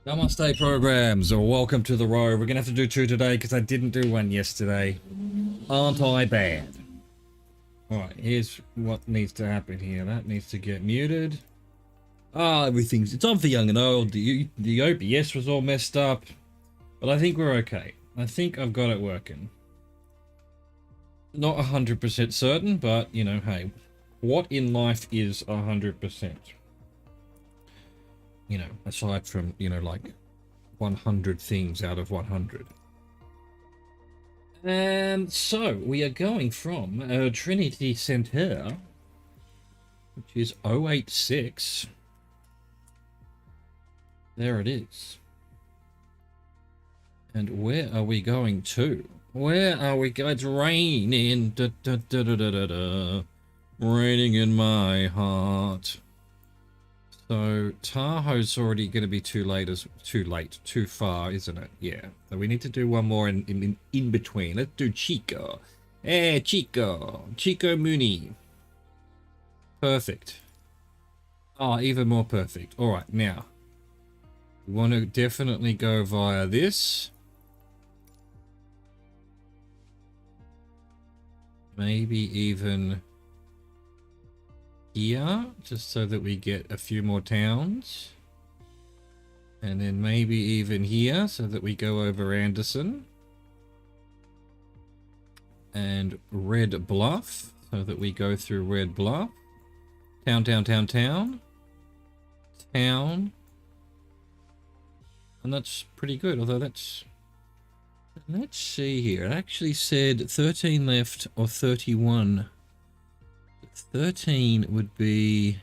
Namaste programs, or welcome to the Rove. We're gonna have to do two today because I didn't do one yesterday. Aren't I bad? Alright, here's what needs to happen here. That needs to get muted. Ah, it's on for young and old. The OBS was all messed up, but I think we're okay. I think I've got it working. Not 100% certain, but you know, hey, what in life is 100%? You know, aside from, you know, like 100 things out of 100. And so we are going from Trinity Center, which is 086. There it is. And where are we going to? Where are we going? It's raining. Da, da, da, da, da, da, da. Raining in my heart. So Tahoe's already going to be too far, isn't it? Yeah. So we need to do one more in between. Let's do Chico. Hey, Chico Mooney. Perfect. Oh, even more perfect. All right, now we want to definitely go via this. Maybe even here, just so that we get a few more towns. And then maybe even here, so that we go over Anderson. And Red Bluff, so that we go through Red Bluff. Town. And that's pretty good, although that's... Let's see here. It actually said 13 left or 31. 13 would be...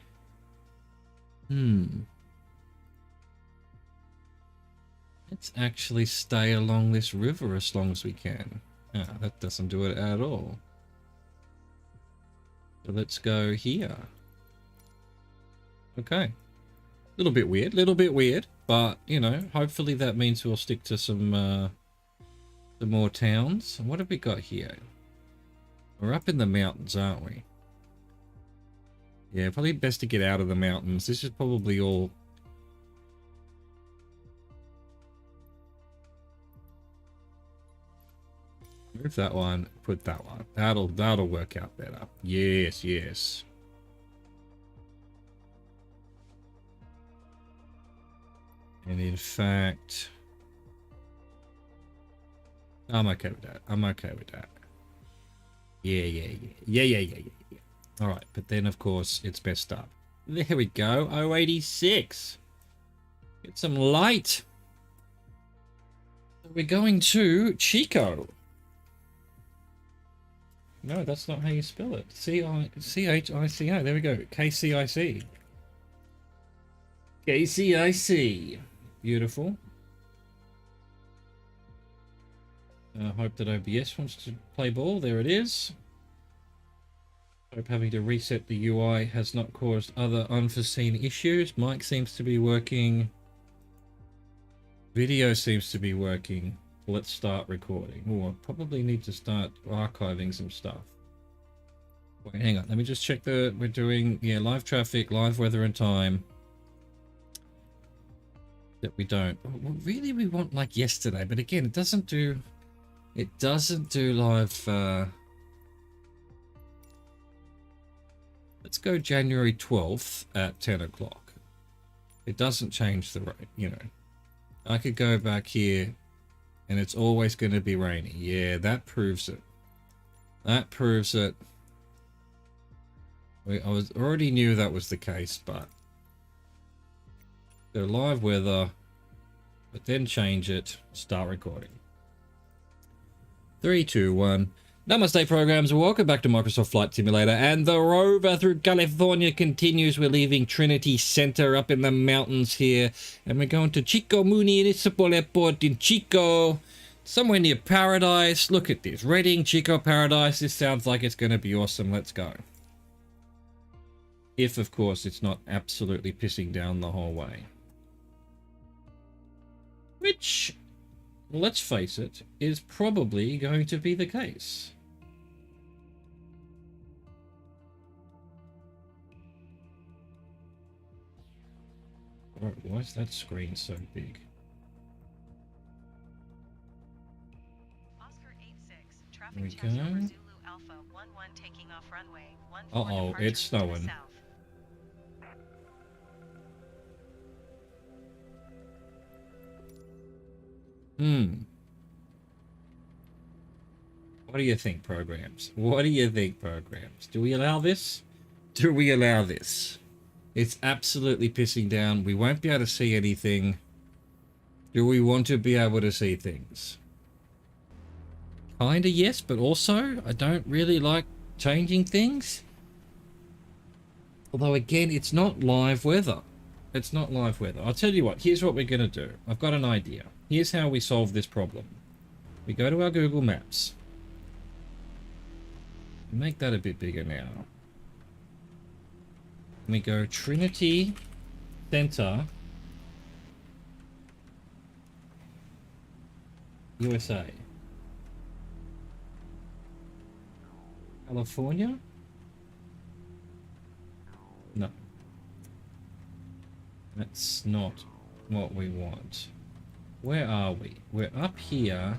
Let's actually stay along this river as long as we can. Ah, that doesn't do it at all. So let's go here. Okay. Little bit weird, but, you know, hopefully that means we'll stick to some more towns. What have we got here? We're up in the mountains, aren't we? Yeah, probably best to get out of the mountains. This is probably all... Move that one, put that one. That'll work out better. Yes. And in fact... I'm okay with that. Yeah. Alright, but then of course it's best up. There we go, 086. Get some light. We're going to Chico. No, that's not how you spell it. C-I-C-H-I-C-O. There we go. K-C-I-C. K-C-I-C. Beautiful. I hope that OBS wants to play ball. There it is. Hope having to reset the UI has not caused other unforeseen issues. Mic seems to be working. Video seems to be working. Let's start recording. Oh, I probably need to start archiving some stuff. Wait, hang on. Let me just check we're doing, yeah, live traffic, live weather and time. That we don't. Well, really, we want like yesterday, but again, it doesn't do live. Let's go January 12th at 10 o'clock. It doesn't change the rate, you know. I could go back here and it's always going to be rainy. Yeah, that proves it. That proves it. I already knew that was the case, but go live weather, but then change it, start recording. 3, 2, 1. Namaste programs, welcome back to Microsoft Flight Simulator, and the rover through California continues. We're leaving Trinity Center up in the mountains here, and we're going to Chico Municipal Airport in Chico, somewhere near Paradise. Look at this, Reading, Chico, Paradise. This sounds like it's going to be awesome. Let's go. If, of course, it's not absolutely pissing down the whole way. Which, let's face it, is probably going to be the case. Why is that screen so big? Here we go. Uh-oh, it's snowing. What do you think, programs? What do you think, programs? Do we allow this? Do we allow this? It's absolutely pissing down. We won't be able to see anything. Do we want to be able to see things? Kinda yes, but also I don't really like changing things. Although again, it's not live weather. It's not live weather. I'll tell you what, here's what we're going to do. I've got an idea. Here's how we solve this problem. We go to our Google Maps. Make that a bit bigger now. We go Trinity Center, USA. California? No. That's not what we want. Where are we? We're up here.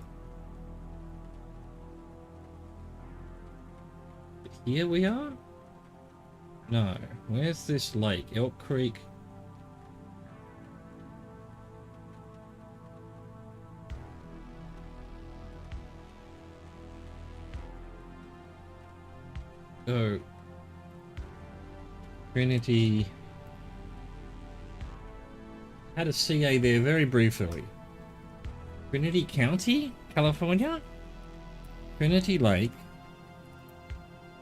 Here we are? No. Where's this lake? Elk Creek. So, Trinity. Had a CA there very briefly. Trinity County, California? Trinity Lake,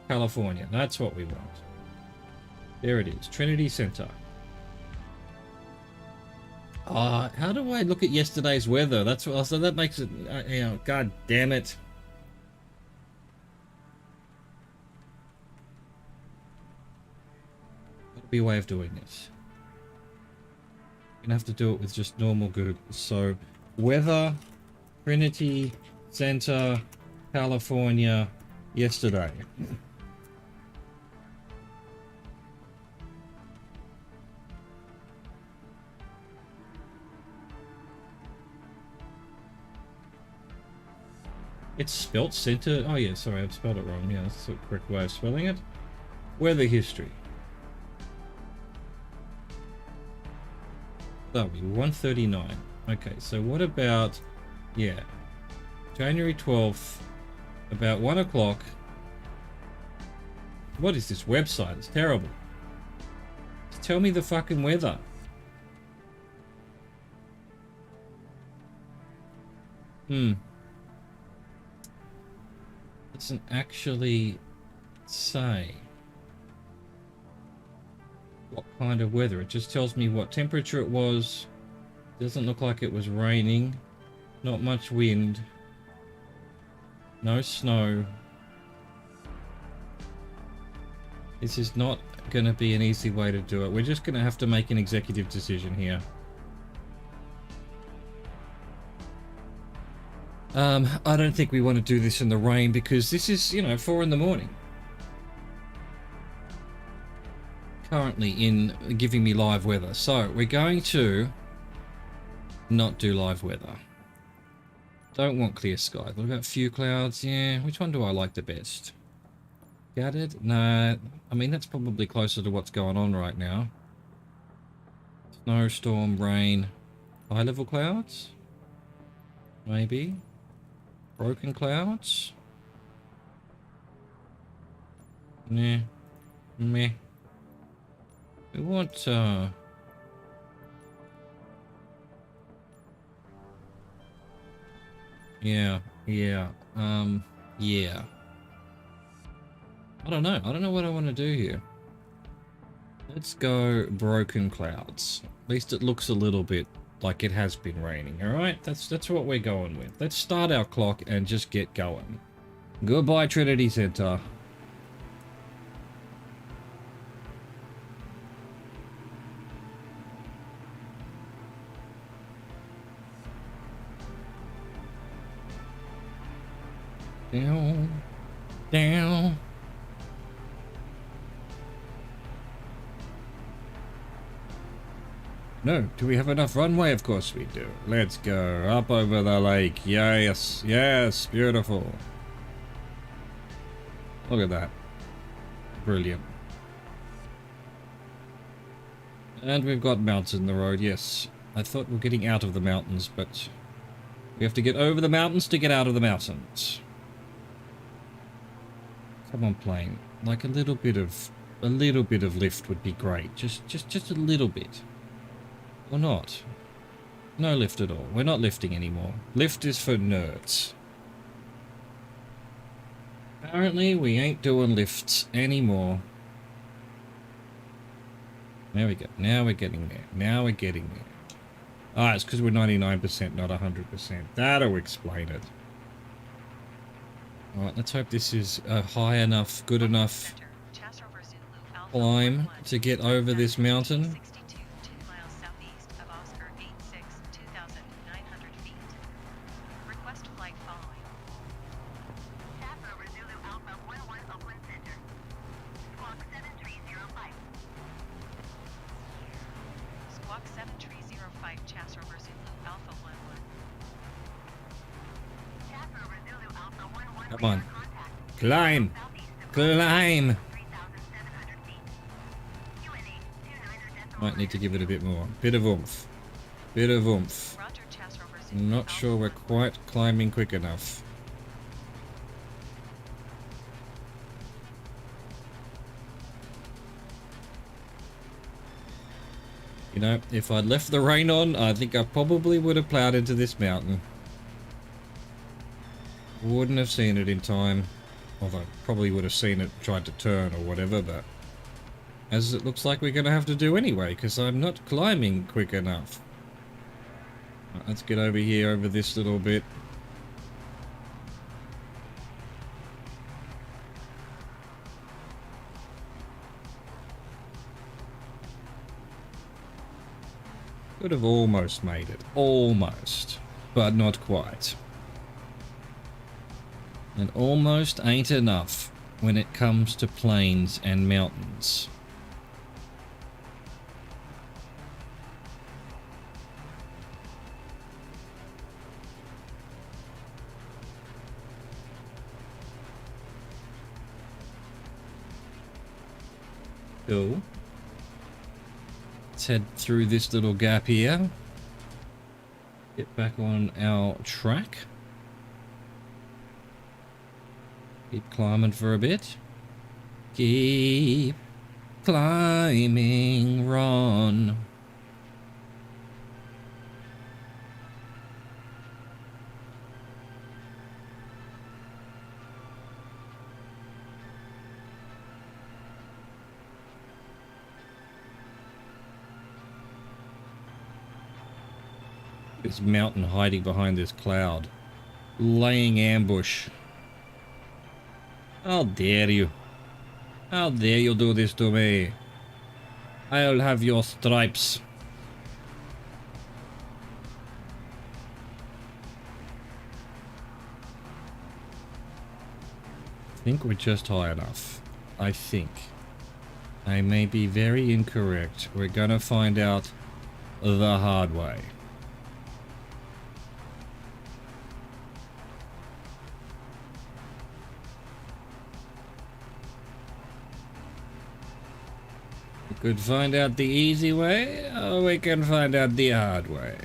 California. That's what we want. There it is. Trinity Center. How do I look at yesterday's weather? That's what. So that makes it. You know, God damn it. There'll be a way of doing this. You're gonna have to do it with just normal Google. So, weather, Trinity Center, California, yesterday. It's spelt center. Oh yeah, sorry, I've spelled it wrong. Yeah, that's the correct way of spelling it. Weather history. Oh, 139. Okay, so what about, yeah, January 12th, about 1 o'clock. What is this website? It's terrible. Just tell me the fucking weather. Doesn't actually say what kind of weather. It just tells me what temperature it was. Doesn't look like it was raining. Not much wind. No snow. This is not going to be an easy way to do it. We're just going to have to make an executive decision here. I don't think we want to do this in the rain because this is, you know, 4 in the morning. Currently in giving me live weather. So we're going to not do live weather. Don't want clear skies. What about few clouds? Yeah, which one do I like the best? Scattered? No, I mean that's probably closer to what's going on right now. Snowstorm, rain, high level clouds? Maybe. Broken clouds? Nah. Meh. We want, yeah. Yeah. Yeah. I don't know. I don't know what I want to do here. Let's go broken clouds. At least it looks a little bit like it has been raining, alright? That's what we're going with. Let's start our clock and just get going. Goodbye, Trinity Center. Down. Down. No, do we have enough runway? Of course we do. Let's go up over the lake. Yes, yes, beautiful. Look at that. Brilliant. And we've got mountains in the road, yes. I thought we were getting out of the mountains, but we have to get over the mountains to get out of the mountains. Come on, plane. Like a little bit of lift would be great. Just a little bit. Or not. No lift at all. We're not lifting anymore. Lift is for nerds. Apparently, we ain't doing lifts anymore. There we go. Now we're getting there. Now we're getting there. Ah, it's because we're 99%, not 100%. That'll explain it. Alright, let's hope this is a high enough, good enough climb to get over this mountain. Come on. Climb! Climb! Might need to give it a bit more. Bit of oomph. Bit of oomph. I'm not sure we're quite climbing quick enough. You know, if I'd left the rain on, I think I probably would have plowed into this mountain. Wouldn't have seen it in time. Although, probably would have seen it, tried to turn or whatever, but... as it looks like we're going to have to do anyway, because I'm not climbing quick enough. Right, let's get over here, over this little bit. Could have almost made it. Almost. But not quite. And almost ain't enough when it comes to plains and mountains. Cool. Let's head through this little gap here. Get back on our track. Keep climbing for a bit. Keep climbing, run. This mountain hiding behind this cloud, laying ambush. How dare you? How dare you do this to me? I'll have your stripes. I think we're just high enough. I think. I may be very incorrect. We're gonna find out the hard way. We could find out the easy way, or we can find out the hard way.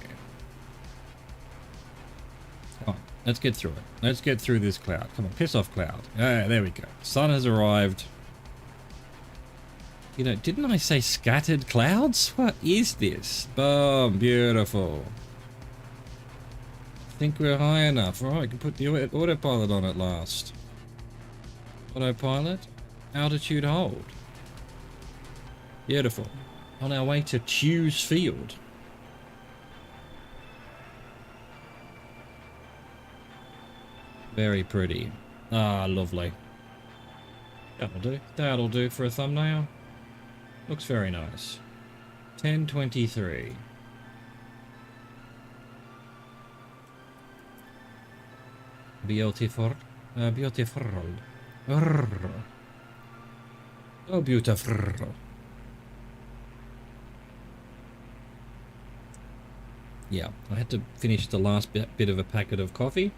Come on, let's get through it. Let's get through this cloud. Come on, piss off cloud. Ah, there we go. Sun has arrived. You know, didn't I say scattered clouds? What is this? Boom, beautiful. I think we're high enough. Alright, I can put the autopilot on at last. Autopilot, altitude hold. Beautiful. On our way to Tews Field. Very pretty. Ah, lovely. That'll do. That'll do for a thumbnail. Looks very nice. 1023. Beautiful. Beautiful. Oh, beautiful. Yeah, I had to finish the last bit of a packet of coffee.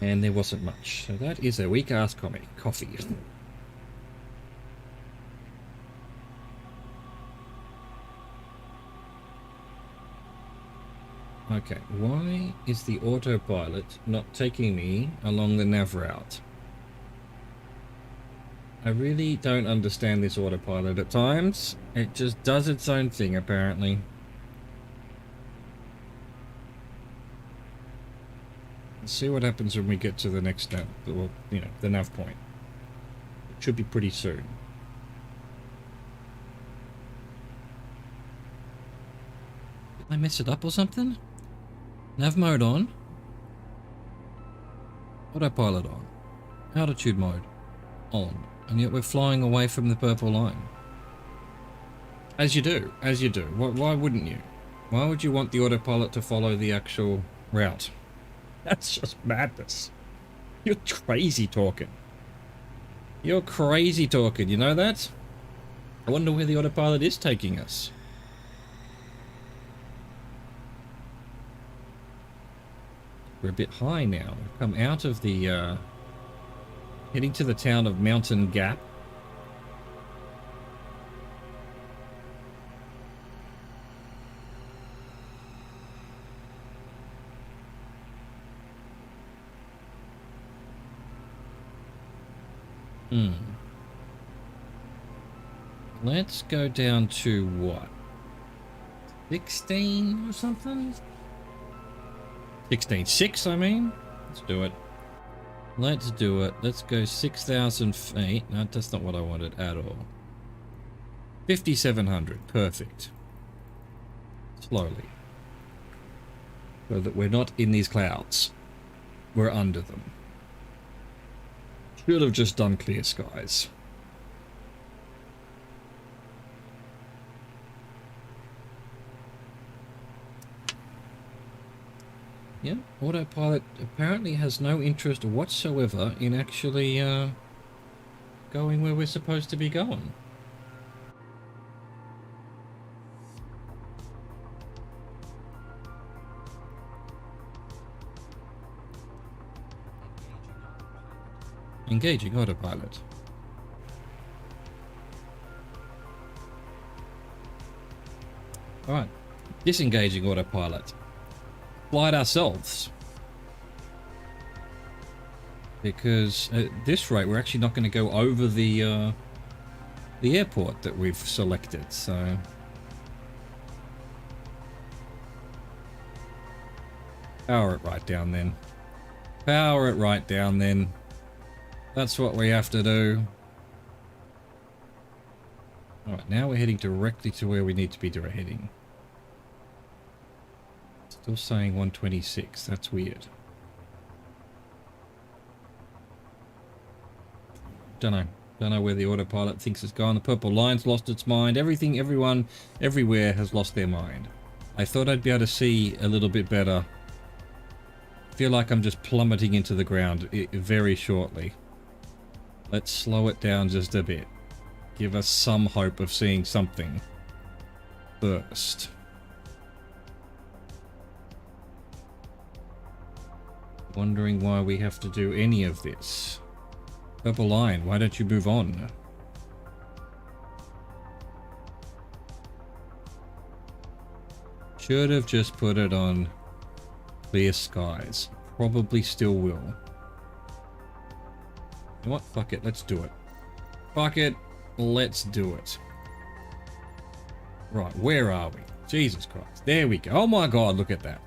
And there wasn't much. So that is a weak-ass coffee. Okay, why is the autopilot not taking me along the nav route? I really don't understand this autopilot at times. It just does its own thing, apparently. Let's see what happens when we get to the next nav, well, you know, the nav point. It should be pretty soon. Did I mess it up or something? Nav mode on. Autopilot on. Altitude mode on. And yet we're flying away from the purple line. As you do. As you do. Why wouldn't you? Why would you want the autopilot to follow the actual route? That's just madness. You're crazy talking. You're crazy talking, you know that? I wonder where the autopilot is taking us. We're a bit high now. We've come out of the, heading to the town of Mountain Gap. Let's go down to what? 16 or something? 16.6, I mean. Let's do it. Let's do it. Let's go 6,000 feet. No, that's not what I wanted at all. 5,700. Perfect. Slowly. So that we're not in these clouds. We're under them. Should have just done clear skies. Yeah, autopilot apparently has no interest whatsoever in actually going where we're supposed to be going. Engaging autopilot. Alright, disengaging autopilot. Flight ourselves. Because at this rate we're actually not going to go over the airport that we've selected, so... Power it right down then. Power it right down then. That's what we have to do. Alright, now we're heading directly to where we need to be heading. Still saying 126. That's weird. Don't know where the autopilot thinks it's gone. The purple line's lost its mind. Everything, everyone, everywhere has lost their mind. I thought I'd be able to see a little bit better. Feel like I'm just plummeting into the ground very shortly. Let's slow it down just a bit. Give us some hope of seeing something first. Wondering why we have to do any of this. Purple line, why don't you move on? Should have just put it on clear skies. Probably still will. You know what? Fuck it, let's do it. Fuck it, let's do it. Right, where are we? Jesus Christ. There we go. Oh my god, look at that.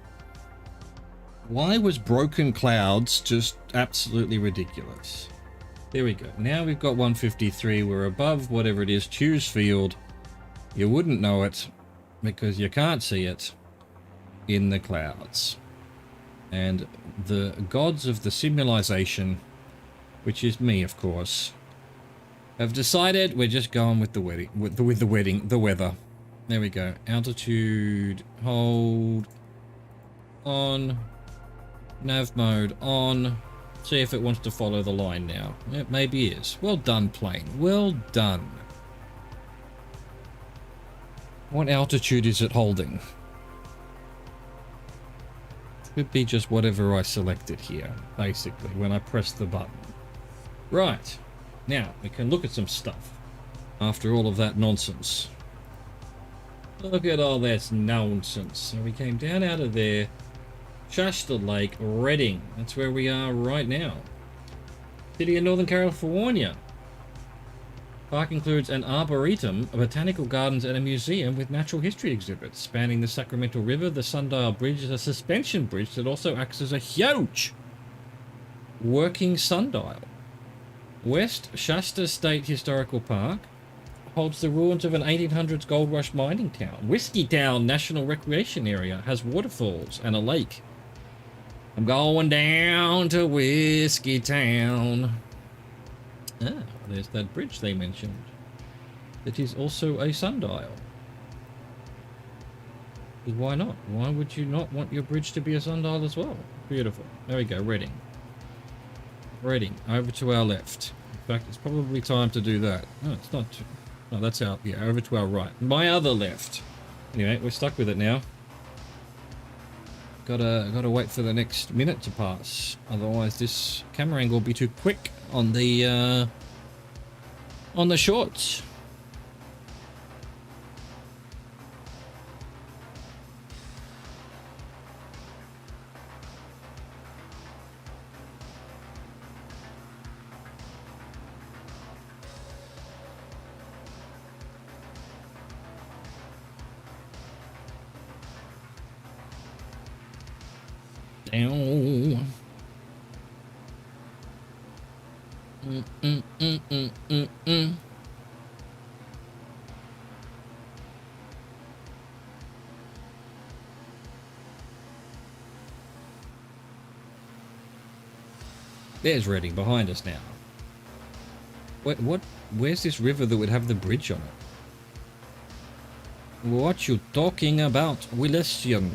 Why was broken clouds just absolutely ridiculous? There we go. Now we've got 153. We're above whatever it is. Choose field. You wouldn't know it because you can't see it in the clouds. And the gods of the simulation, which is me, of course, have decided we're just going with the weather. There we go. Altitude, hold, on. Nav mode on. See if it wants to follow the line now. It maybe is. Well done, plane. Well done. What altitude is it holding? Could be just whatever I selected here, basically, when I press the button. Right. Now, we can look at some stuff. After all of that nonsense. Look at all this nonsense. So we came down out of there. Shasta Lake, Redding. That's where we are right now. City of Northern California. Park includes an arboretum, a botanical gardens, and a museum with natural history exhibits spanning the Sacramento River. The Sundial Bridge is a suspension bridge that also acts as a huge working sundial. West Shasta State Historical Park holds the ruins of an 1800s gold rush mining town. Whiskey Town National Recreation Area has waterfalls and a lake. I'm going down to Whiskey Town. Ah, there's that bridge they mentioned. It is also a sundial. Why not? Why would you not want your bridge to be a sundial as well? Beautiful. There we go, Redding. Redding, over to our left. In fact, it's probably time to do that. No, it's not. No, that's out. Yeah, over to our right. My other left. Anyway, we're stuck with it now. Gotta wait for the next minute to pass. Otherwise, this camera angle will be too quick on the shorts. Down. There's Redding behind us now. Where's this river that would have the bridge on it? What you talking about, Willesian?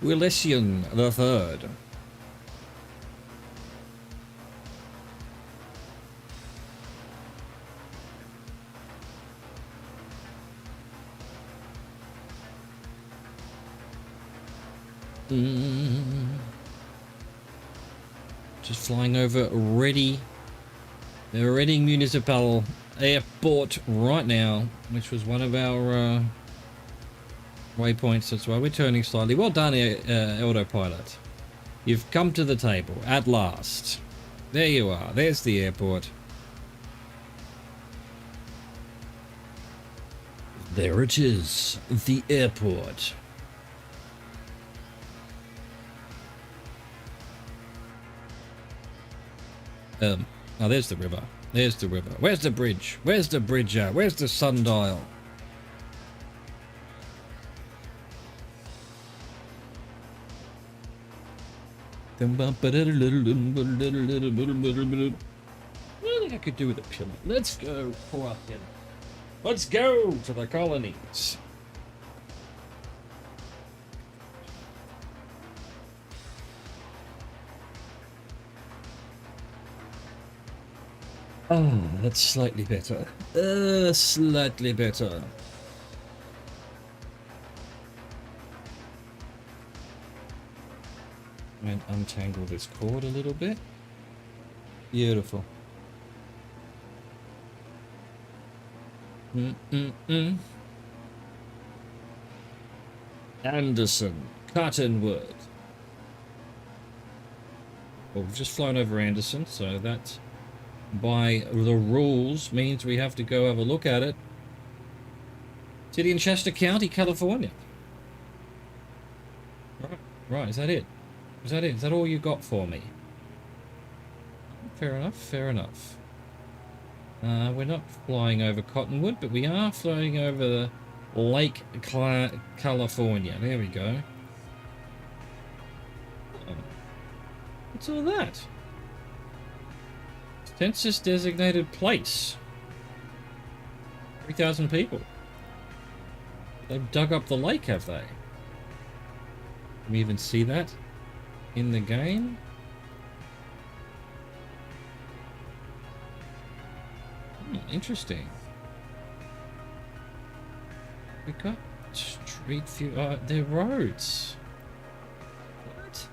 Willesian the Third. Just flying over the Reading Municipal Airport right now, which was one of our waypoints. That's why we're turning slightly. Well done, autopilot. You've come to the table at last. There you are. There's the airport. There it is, the airport. Oh, there's the river. There's the river. Where's the bridge? Where's the bridge at? Where's the sundial? I think I could do with a pillow. Let's go. Let's go to the colonies. Oh, that's slightly better. Slightly better. And untangle this cord a little bit. Beautiful. Anderson, Cottonwood. Well, we've just flown over Anderson, so that, by the rules, means we have to go have a look at it. City in Shasta County, California. Right, is that it? Is that it? Is that all you got for me? Fair enough, fair enough. We're not flying over Cottonwood, but we are flying over Lake California. There we go. Oh. What's all that? Census designated place. 3,000 people. They've dug up the lake, have they? Can we even see that in the game? Interesting. We got street view. They're roads. What?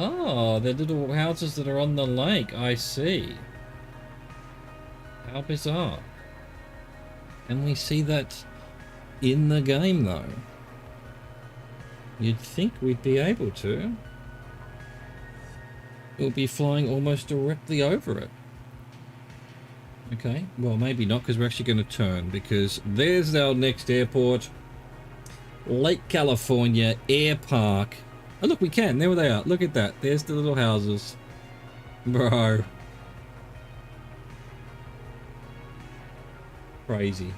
Oh, they're little houses that are on the lake. I see. How bizarre. Can we see that in the game, though? You'd think we'd be able to. We'll be flying almost directly over it. Okay, well, maybe not, because we're actually going to turn, because there's our next airport. Lake California Air Park. Oh, look, we can. There they are. Look at that. There's the little houses. Bro. Crazy.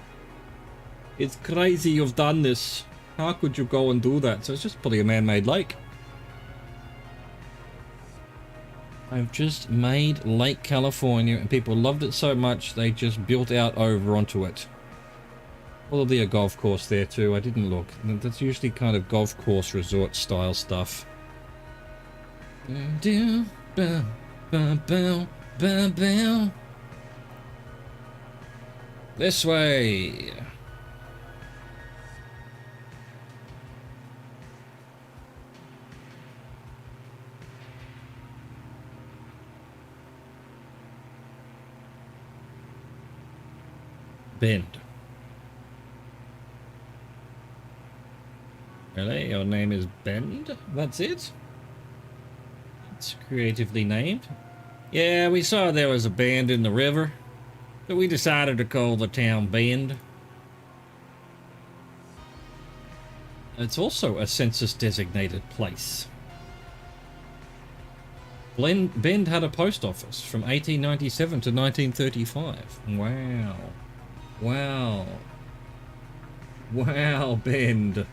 It's crazy you've done this. How could you go and do that? So it's just probably a man-made lake. I've just made Lake California, and people loved it so much they just built out over onto it. Probably a golf course there too. I didn't look. That's usually kind of golf course resort style stuff. This way. Bend. Really? Your name is Bend? That's it? It's creatively named. Yeah, we saw there was a bend in the river, so we decided to call the town Bend. It's also a census-designated place. Bend had a post office from 1897 to 1935. Wow. Wow. Wow, Bend.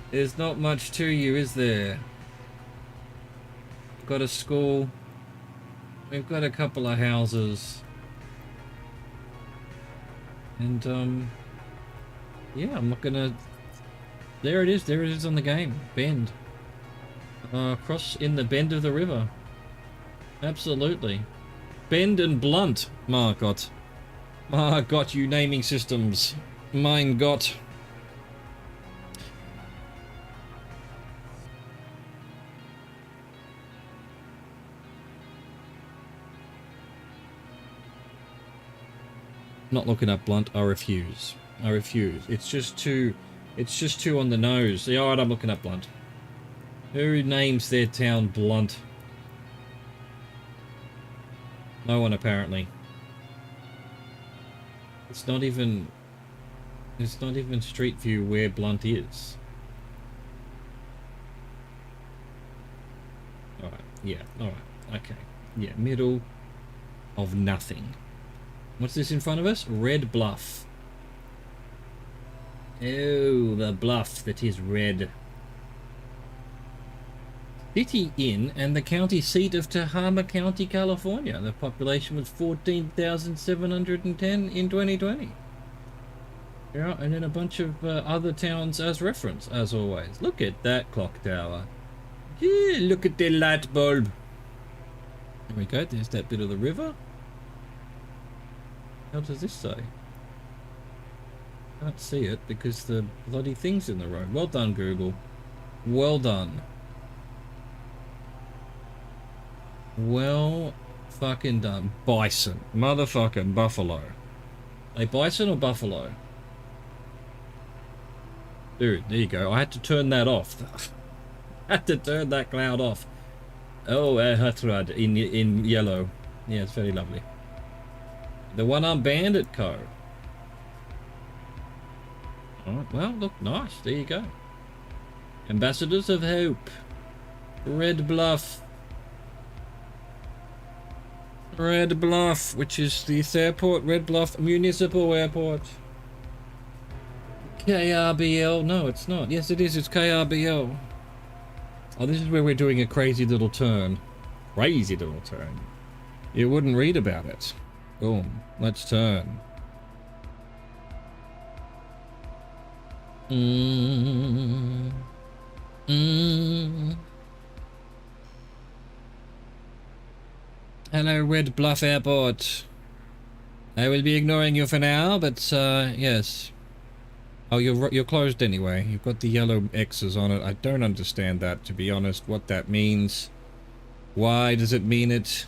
There's not much to you, is there? We've got a school. We've got a couple of houses. And, yeah, I'm not gonna... There it is on the game. Bend. Cross in the bend of the river. Absolutely. Bend and Blunt. My God. My God, you naming systems. Mein Gott. Not looking up Blunt. I refuse. I refuse. It's just too on the nose. Yeah, alright, I'm looking up Blunt. Who names their town Blunt? No one, apparently. It's not even Street View where Blunt is. Alright, yeah, alright, okay. Yeah, middle of nothing. What's this in front of us? Red Bluff. Oh, the bluff that is red. City Inn and the county seat of Tehama County, California. The population was 14,710 in 2020. Yeah, and then a bunch of other towns as reference, as always. Look at that clock tower. Yeah, look at the light bulb. There we go, there's that bit of the river. How does this say? Can't see it because the bloody thing's in the road. Well done, Google. Well done. Well fucking done. Bison. Motherfucking buffalo. A bison or buffalo? Dude, there you go. I had to turn that off. I had to turn that cloud off. Oh, that's right. In yellow. Yeah, it's very lovely. The one-armed bandit co. Oh, well, look, nice. There you go. Ambassadors of Hope. Red Bluff. Red Bluff, which is this airport, Red Bluff Municipal Airport. KRBL. No, it's not. Yes, it is. It's KRBL. Oh, this is where we're doing a crazy little turn. Crazy little turn. You wouldn't read about it. Boom. Let's turn. Hello, Red Bluff Airport. I will be ignoring you for now, but yes. Oh, you're closed anyway. You've got the yellow X's on it. I don't understand that, to be honest, what that means. Why does it mean it?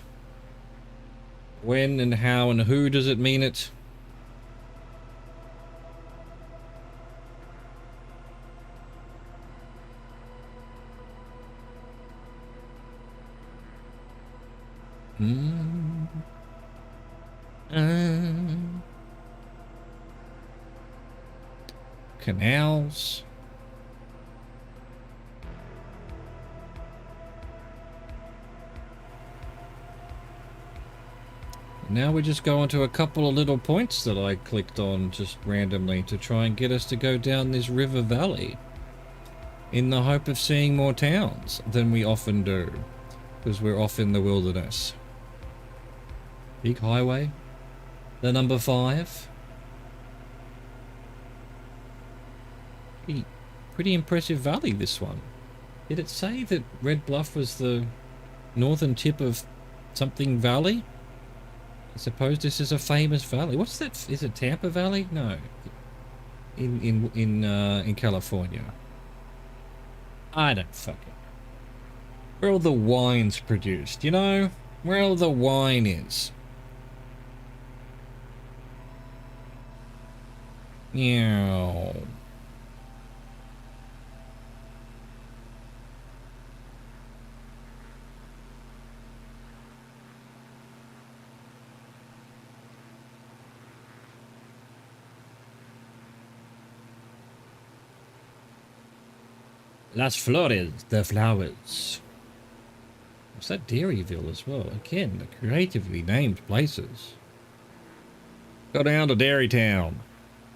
When and how and who does it mean it? Canals. Now we just go onto a couple of little points that I clicked on just randomly to try and get us to go down this river valley in the hope of seeing more towns than we often do, because we're off in the wilderness. Big highway, the number 5. Pretty impressive valley, this one. Did it say that Red Bluff was the northern tip of something valley? I suppose this is a famous valley. What's that? Is it Tampa Valley? No. In California. I don't fucking know. Where all the wine's produced, you know? Where all the wine is. Yeah. Las Flores, the flowers. What's that? Dairyville as well. Again, the creatively named places. Go down to Dairy Town.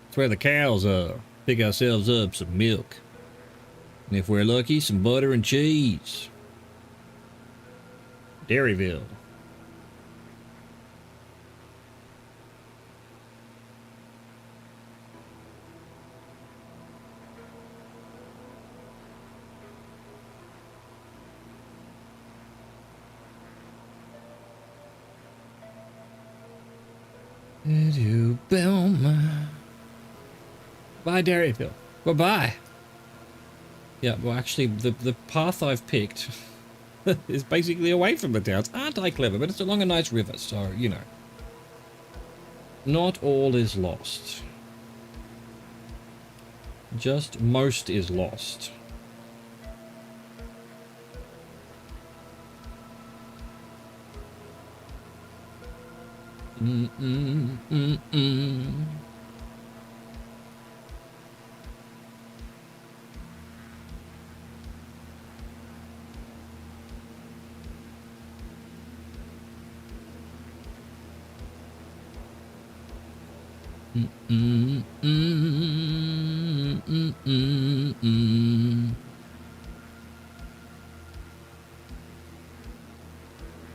It's where the cows are. Pick ourselves up some milk. And if we're lucky, some butter and cheese. Dairyville. Bye, Dairyville. Goodbye. Yeah, well, actually, the path I've picked is basically away from the towns. Aren't I clever? But it's along a nice river, so, you know. Not all is lost. Just most is lost.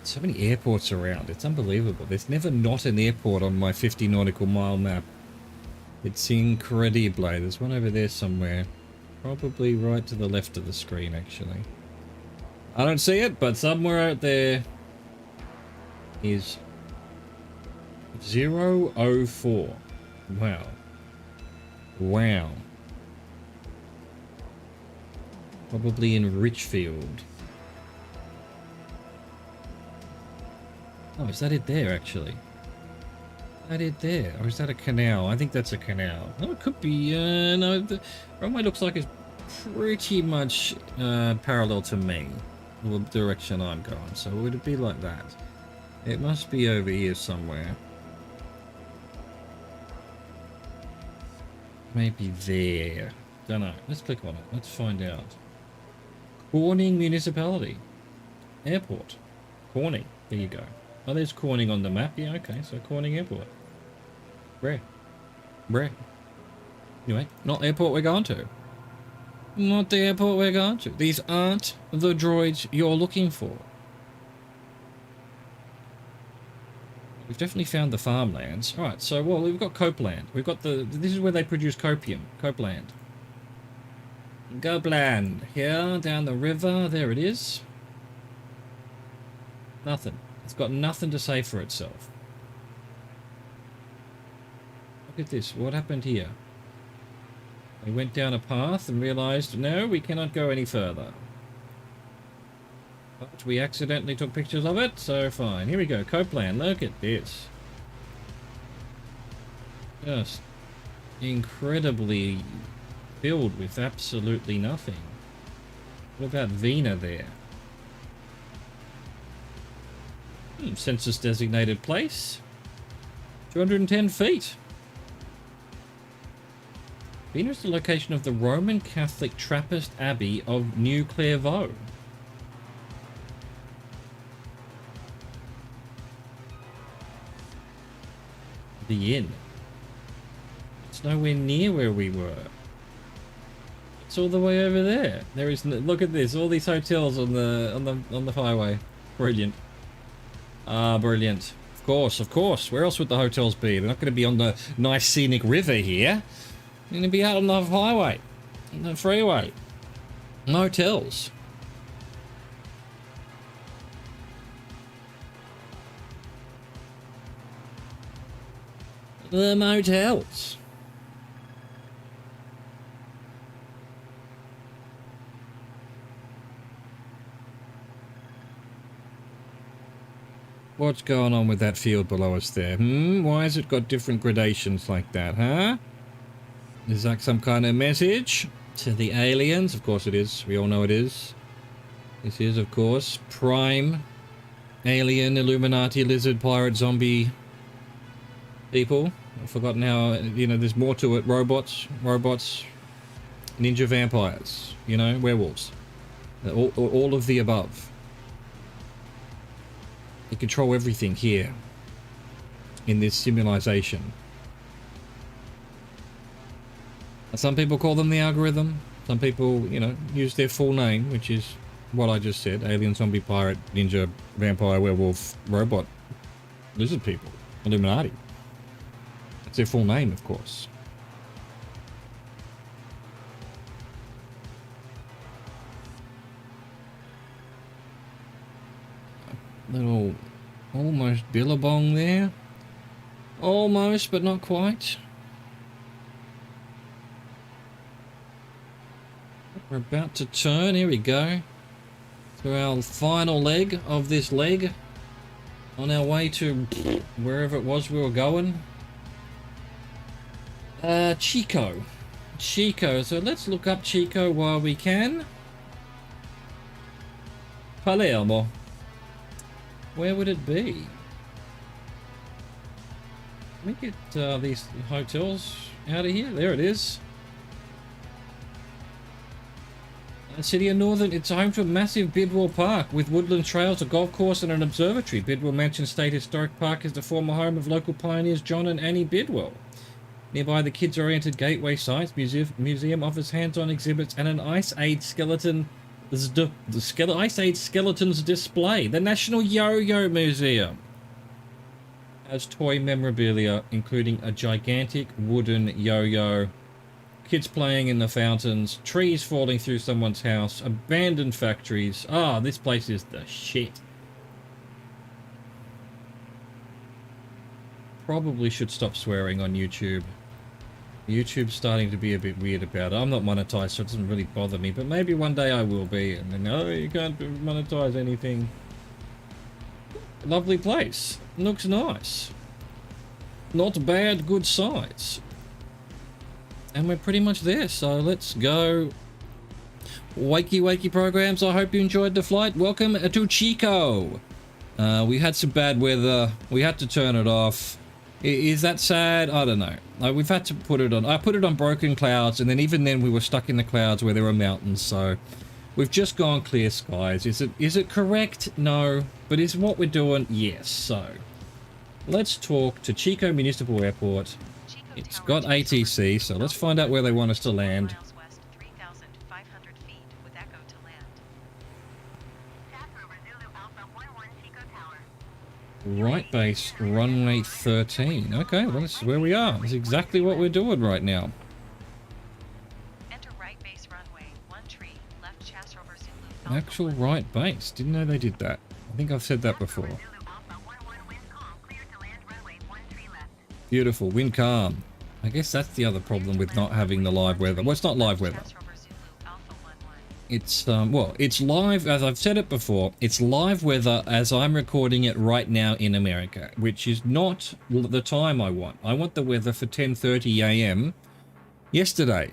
So many airports around. It's unbelievable. There's never not an airport on my 50 nautical mile map. It's incredible. There's one over there somewhere. Probably right to the left of the screen, actually. I don't see it, but somewhere out there is 004. Wow. Wow. Probably in Richfield. Oh, is that it there, actually? Is that it there? Or is that a canal? I think that's a canal. Oh, it could be, no, the runway looks like it's pretty much parallel to me, the direction I'm going, so would it be like that? It must be over here somewhere. Maybe there. Don't know. Let's click on it. Let's find out. Corning Municipality. Airport. Corning. There you go. Oh, there's Corning on the map. Yeah, okay. So Corning Airport. Where? Anyway, not the airport we're going to. Not the airport we're going to. These aren't the droids you're looking for. We've definitely found the farmlands. Alright, so, well, we've got Copeland. We've got this is where they produce copium. Copeland. Copeland. Here, down the river. There it is. Nothing. It's got nothing to say for itself. Look at this. What happened here? They went down a path and realized, no, we cannot go any further. But we accidentally took pictures of it, so fine. Here we go, Copeland, look at this. Just incredibly filled with absolutely nothing. What about Vina there? Census designated place. 210 feet. Vina is the location of the Roman Catholic Trappist Abbey of New Clairvaux. The inn. It's nowhere near where we were. It's all the way over there. There is no, look at this, all these hotels on the highway. Brilliant. Ah, brilliant. Of course. Where else would the hotels be? They're not going to be on the nice scenic river here. They're going to be out on the highway, on the freeway. Motels. The motels. What's going on with that field below us there? Why has it got different gradations like that, huh? Is that some kind of message to the aliens? Of course it is. We all know it is. This is, of course, prime alien, Illuminati, lizard, pirate, zombie people. I've forgotten how, you know, there's more to it. Robots, ninja vampires, you know, werewolves. All of the above. They control everything here in this simulation. Some people call them the algorithm. Some people, you know, use their full name, which is what I just said. Alien, zombie, pirate, ninja, vampire, werewolf, robot, lizard people, Illuminati. That's their full name, of course. Little almost billabong there. Almost, but not quite. We're about to turn. Here we go. To our final leg of this leg. On our way to wherever it was we were going. Chico. So let's look up Chico while we can. Palermo. Where would it be? Let me get these hotels out of here. There it is. City of Northern, it's home to a massive Bidwell Park with woodland trails, a golf course and an observatory. Bidwell Mansion State Historic Park is the former home of local pioneers John and Annie Bidwell. Nearby, the kids-oriented Gateway Sites Museum offers hands-on exhibits and an Ice Age skeleton... The Ice Age Skeletons display. The National Yo-Yo Museum has toy memorabilia, including a gigantic wooden yo-yo, kids playing in the fountains, trees falling through someone's house, abandoned factories. Ah, this place is the shit. Probably should stop swearing on YouTube. YouTube's starting to be a bit weird about it. I'm not monetized, so it doesn't really bother me, but maybe one day I will be, and then, oh, you can't monetize anything. Lovely place. Looks nice. Not bad, good size. And we're pretty much there, so let's go. Wakey programs, I hope you enjoyed the flight. Welcome to Chico. We had some bad weather. We had to turn it off. Is that sad? I don't know. We've had to put it on. I put it on broken clouds, and then even then we were stuck in the clouds where there were mountains, so we've just gone clear skies. Is it correct? No. But is what we're doing? Yes. So let's talk to Chico Municipal Airport. It's got ATC, so let's find out where they want us to land. Right base, runway 13. Okay, well, this is where we are. This is exactly what we're doing right now. Enter right base runway, 13, left chas Rover Zulu. Actual right base. Didn't know they did that. I think I've said that before. Beautiful, wind calm. I guess that's the other problem with not having the live weather. Well, it's not live weather. It's well, it's live, as I've said it before, it's live weather as I'm recording it right now in America, which is not the time I want. I want the weather for 10:30 a.m. yesterday,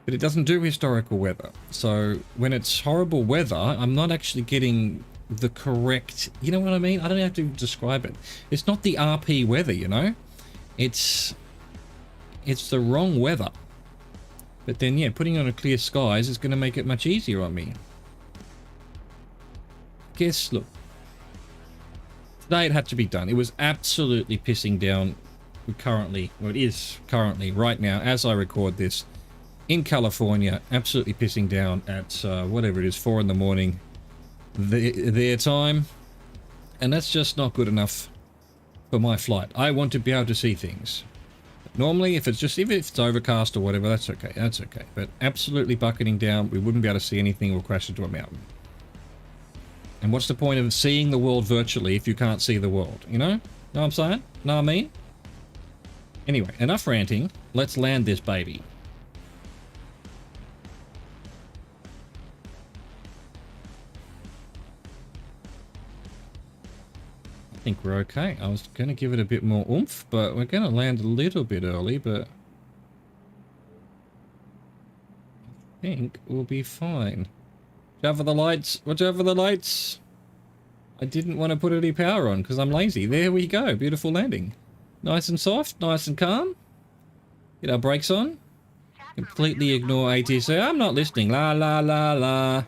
but it doesn't do historical weather. So when it's horrible weather, I'm not actually getting the correct, you know what I mean? I don't have to describe it. It's not the RP weather, you know? It's the wrong weather. But then, yeah, putting on a clear skies is going to make it much easier on me. Guess, look. Today it had to be done. It was absolutely pissing down currently, well, it is currently, right now, as I record this, in California, absolutely pissing down at, whatever it is, 4 in the morning, their time. And that's just not good enough for my flight. I want to be able to see things. Normally, if it's overcast or whatever, that's okay. That's okay. But absolutely bucketing down, we wouldn't be able to see anything. We'll crash into a mountain. And what's the point of seeing the world virtually if you can't see the world? You know? Know what I'm saying? Know what I mean? Anyway, enough ranting. Let's land this baby. I think we're okay. I was going to give it a bit more oomph, but we're going to land a little bit early, but I think we'll be fine. Watch out for the lights. Watch out for the lights. I didn't want to put any power on because I'm lazy. There we go. Beautiful landing. Nice and soft. Nice and calm. Get our brakes on. Completely ignore ATC. I'm not listening. La, la, la, la.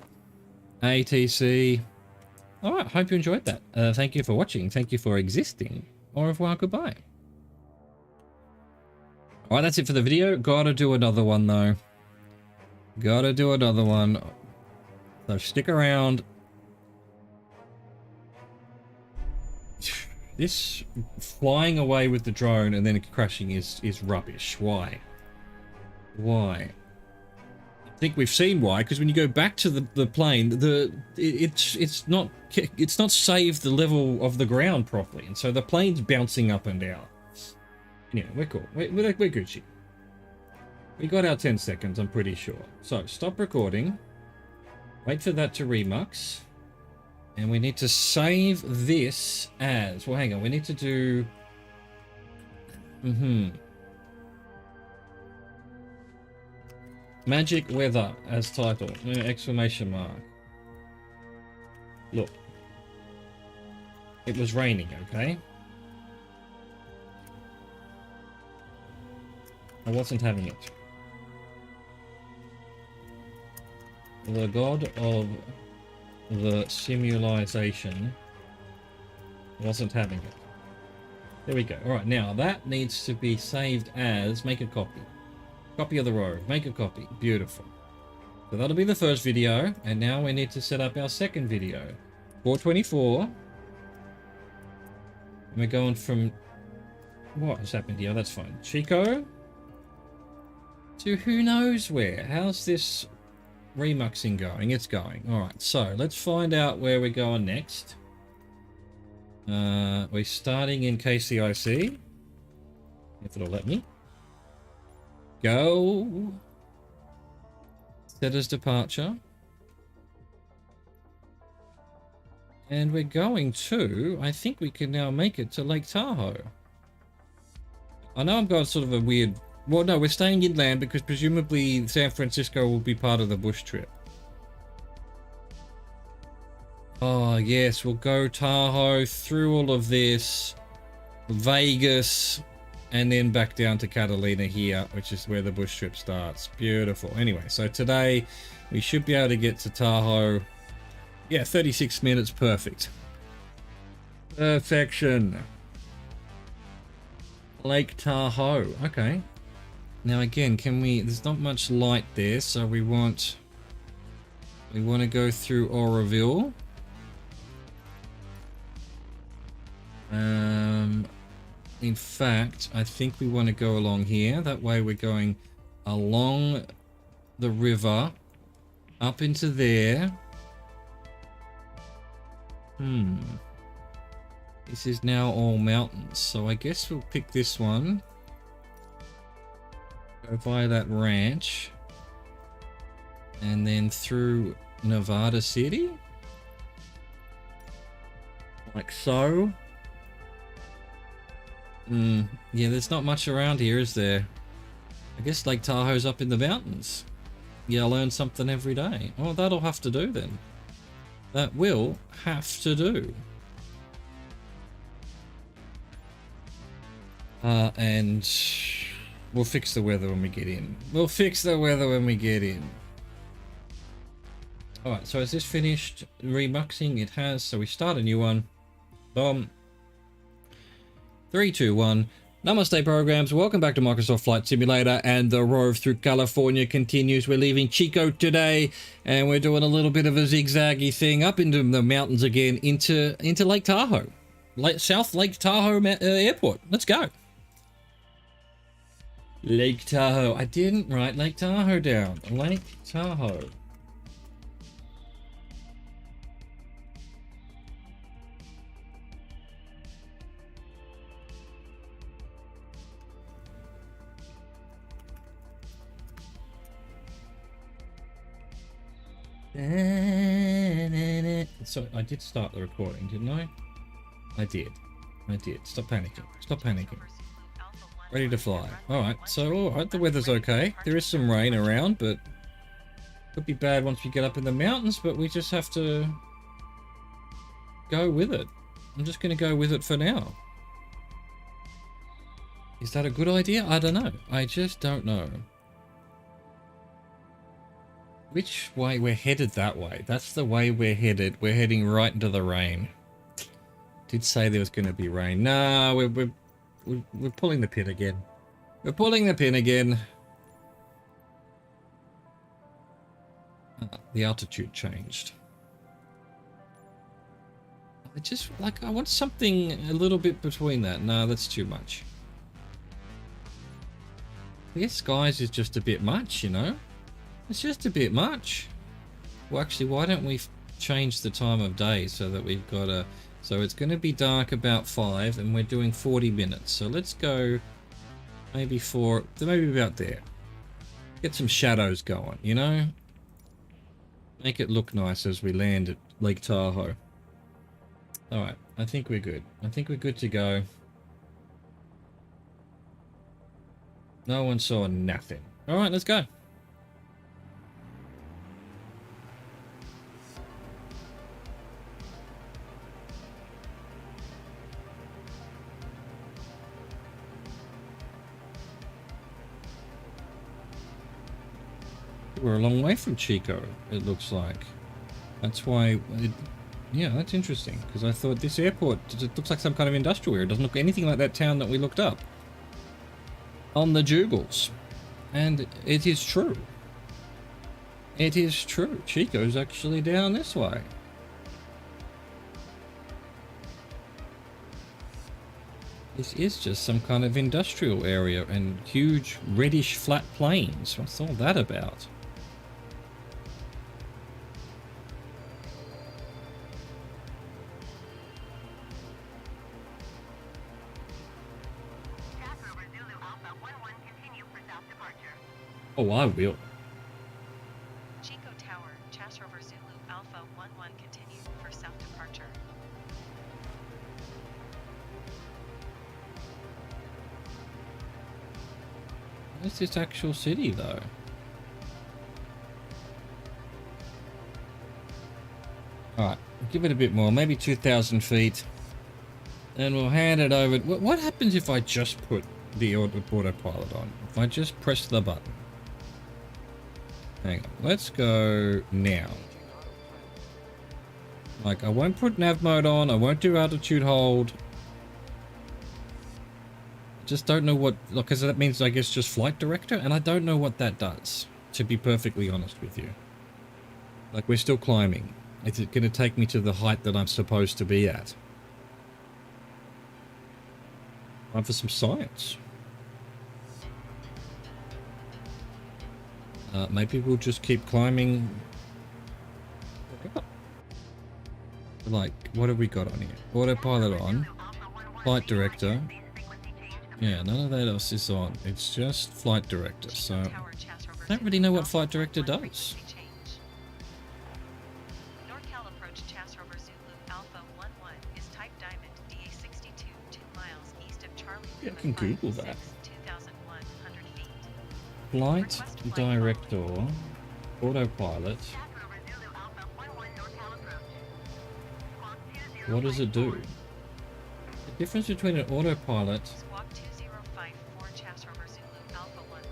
ATC. Alright, hope you enjoyed that. Thank you for watching. Thank you for existing. Au revoir, goodbye. Alright, that's it for the video. Gotta do another one, though. Gotta do another one. So stick around. This flying away with the drone and then crashing is rubbish. Why? Why? I think we've seen why, because when you go back to the plane, it's not saved the level of the ground properly, and so the plane's bouncing up and down. Anyway, we're cool. We're Gucci. We got our 10 seconds, I'm pretty sure. So stop recording. Wait for that to remux, and we need to save this as well. Hang on, we need to do. Magic weather as title. Exclamation mark. Look. It was raining, okay? I wasn't having it. The god of the simulation wasn't having it. There we go. Alright, now that needs to be saved as, make a copy. Copy of the Rove. Make a copy. Beautiful. So that'll be the first video. And now we need to set up our second video. 424. And we're going from... What has happened here? That's fine. Chico. To who knows where. How's this remuxing going? It's going. Alright, so let's find out where we're going next. We're starting in KCIC. If it'll let me. Go. Set as departure. And we're going to, I think we can now make it to Lake Tahoe. I know I'm going sort of a weird, well no, we're staying inland because presumably San Francisco will be part of the bush trip. Oh yes, we'll go Tahoe, through all of this, Vegas, and then back down to Catalina here, which is where the bush trip starts. Beautiful. Anyway, so today we should be able to get to Tahoe. Yeah, 36 minutes. Perfect. Perfection. Lake Tahoe. Okay. Now again, can we... There's not much light there, so we want to go through Oroville. In fact, I think we want to go along here. That way we're going along the river, up into there. This is now all mountains, so I guess we'll pick this one. Go via that ranch. And then through Nevada City. Like so. Yeah, there's not much around here, is there? I guess Lake Tahoe's up in the mountains. Yeah, I learn something every day. Oh, that'll have to do then. That will have to do. And we'll fix the weather when we get in. We'll fix the weather when we get in. Alright, so is this finished remuxing? It has, so we start a new one. Boom. 3, 2, 1. Namaste programs, welcome back to Microsoft Flight Simulator, and the Rove through California continues. We're leaving Chico today, and we're doing a little bit of a zigzaggy thing up into the mountains again, into Lake Tahoe. South Lake Tahoe Airport. Let's go. Lake Tahoe. I didn't write Lake Tahoe down. Lake Tahoe. So I did start the recording, didn't I? I did. Stop panicking. Stop panicking. Ready to fly. Alright, so alright, the weather's okay. There is some rain around, but could be bad once we get up in the mountains, but we just have to go with it. I'm just going to go with it for now. Is that a good idea? I don't know. I just don't know. Which way? We're headed that way. That's the way we're headed. We're heading right into the rain. Did say there was going to be rain. Nah, we're pulling the pin again. We're pulling the pin again. The altitude changed. I just, like, I want something a little bit between that. No, that's too much. I guess skies is just a bit much, you know? It's just a bit much. Well, actually, why don't we change the time of day so that we've got a... So it's going to be dark about 5 and we're doing 40 minutes. So let's go maybe maybe about there. Get some shadows going, you know? Make it look nice as we land at Lake Tahoe. Alright, I think we're good. I think we're good to go. No one saw nothing. Alright, let's go. We're a long way from Chico, it looks like. That's why... yeah, that's interesting. Because I thought this airport, it looks like some kind of industrial area. It doesn't look anything like that town that we looked up on the Googles. And it is true. It is true. Chico's actually down this way. This is just some kind of industrial area and huge reddish flat plains. What's all that about? Oh, I will. Chico Tower, Chas Rover Zulu Alpha 11 continue for south departure. Where's this actual city, though? Alright, give it a bit more, maybe 2,000 feet. And we'll hand it over. What happens if I just put the autopilot on? If I just press the button? Hang on, let's go now. Like, I won't put nav mode on, I won't do altitude hold. Just don't know what, because that means I guess just flight director, and I don't know what that does, to be perfectly honest with you. Like, we're still climbing. Is it going to take me to the height that I'm supposed to be at? Time for some science. Maybe we'll just keep climbing. Like, what have we got on here? Autopilot on. Flight director. Yeah, none of that else is on. It's just flight director, so... I don't really know what flight director does. I can Google that. 2,100 feet. Flight director, autopilot. What does it do? The difference between an autopilot. Squawk 2054 Chas Rover Zulu Alpha 11.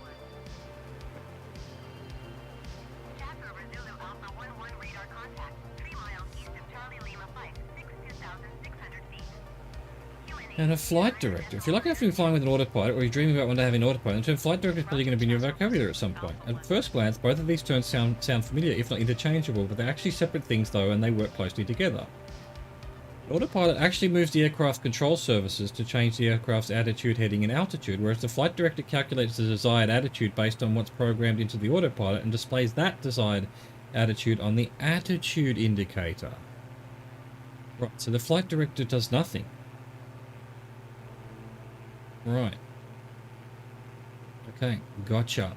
Chas Rover Zulu Alpha 11 radar contact 3 miles east of Charlie Lima Flight 2,600 feet. And a flight director. If you're lucky enough to be flying with an autopilot, or you're dreaming about one day having an autopilot, the term flight director is probably going to be in your vocabulary at some point. At first glance, both of these terms sound familiar, if not interchangeable, but they're actually separate things though, and they work closely together. Autopilot actually moves the aircraft control surfaces to change the aircraft's attitude, heading, and altitude, whereas the flight director calculates the desired attitude based on what's programmed into the autopilot and displays that desired attitude on the attitude indicator. Right, so the flight director does nothing. Right. Okay, gotcha.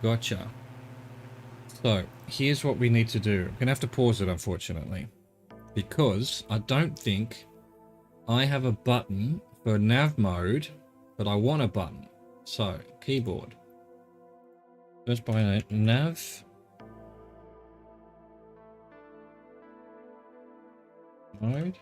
Gotcha. So, here's what we need to do. I'm going to have to pause it, unfortunately, because I don't think I have a button for nav mode, but I want a button. So, keyboard. First by name, nav mode.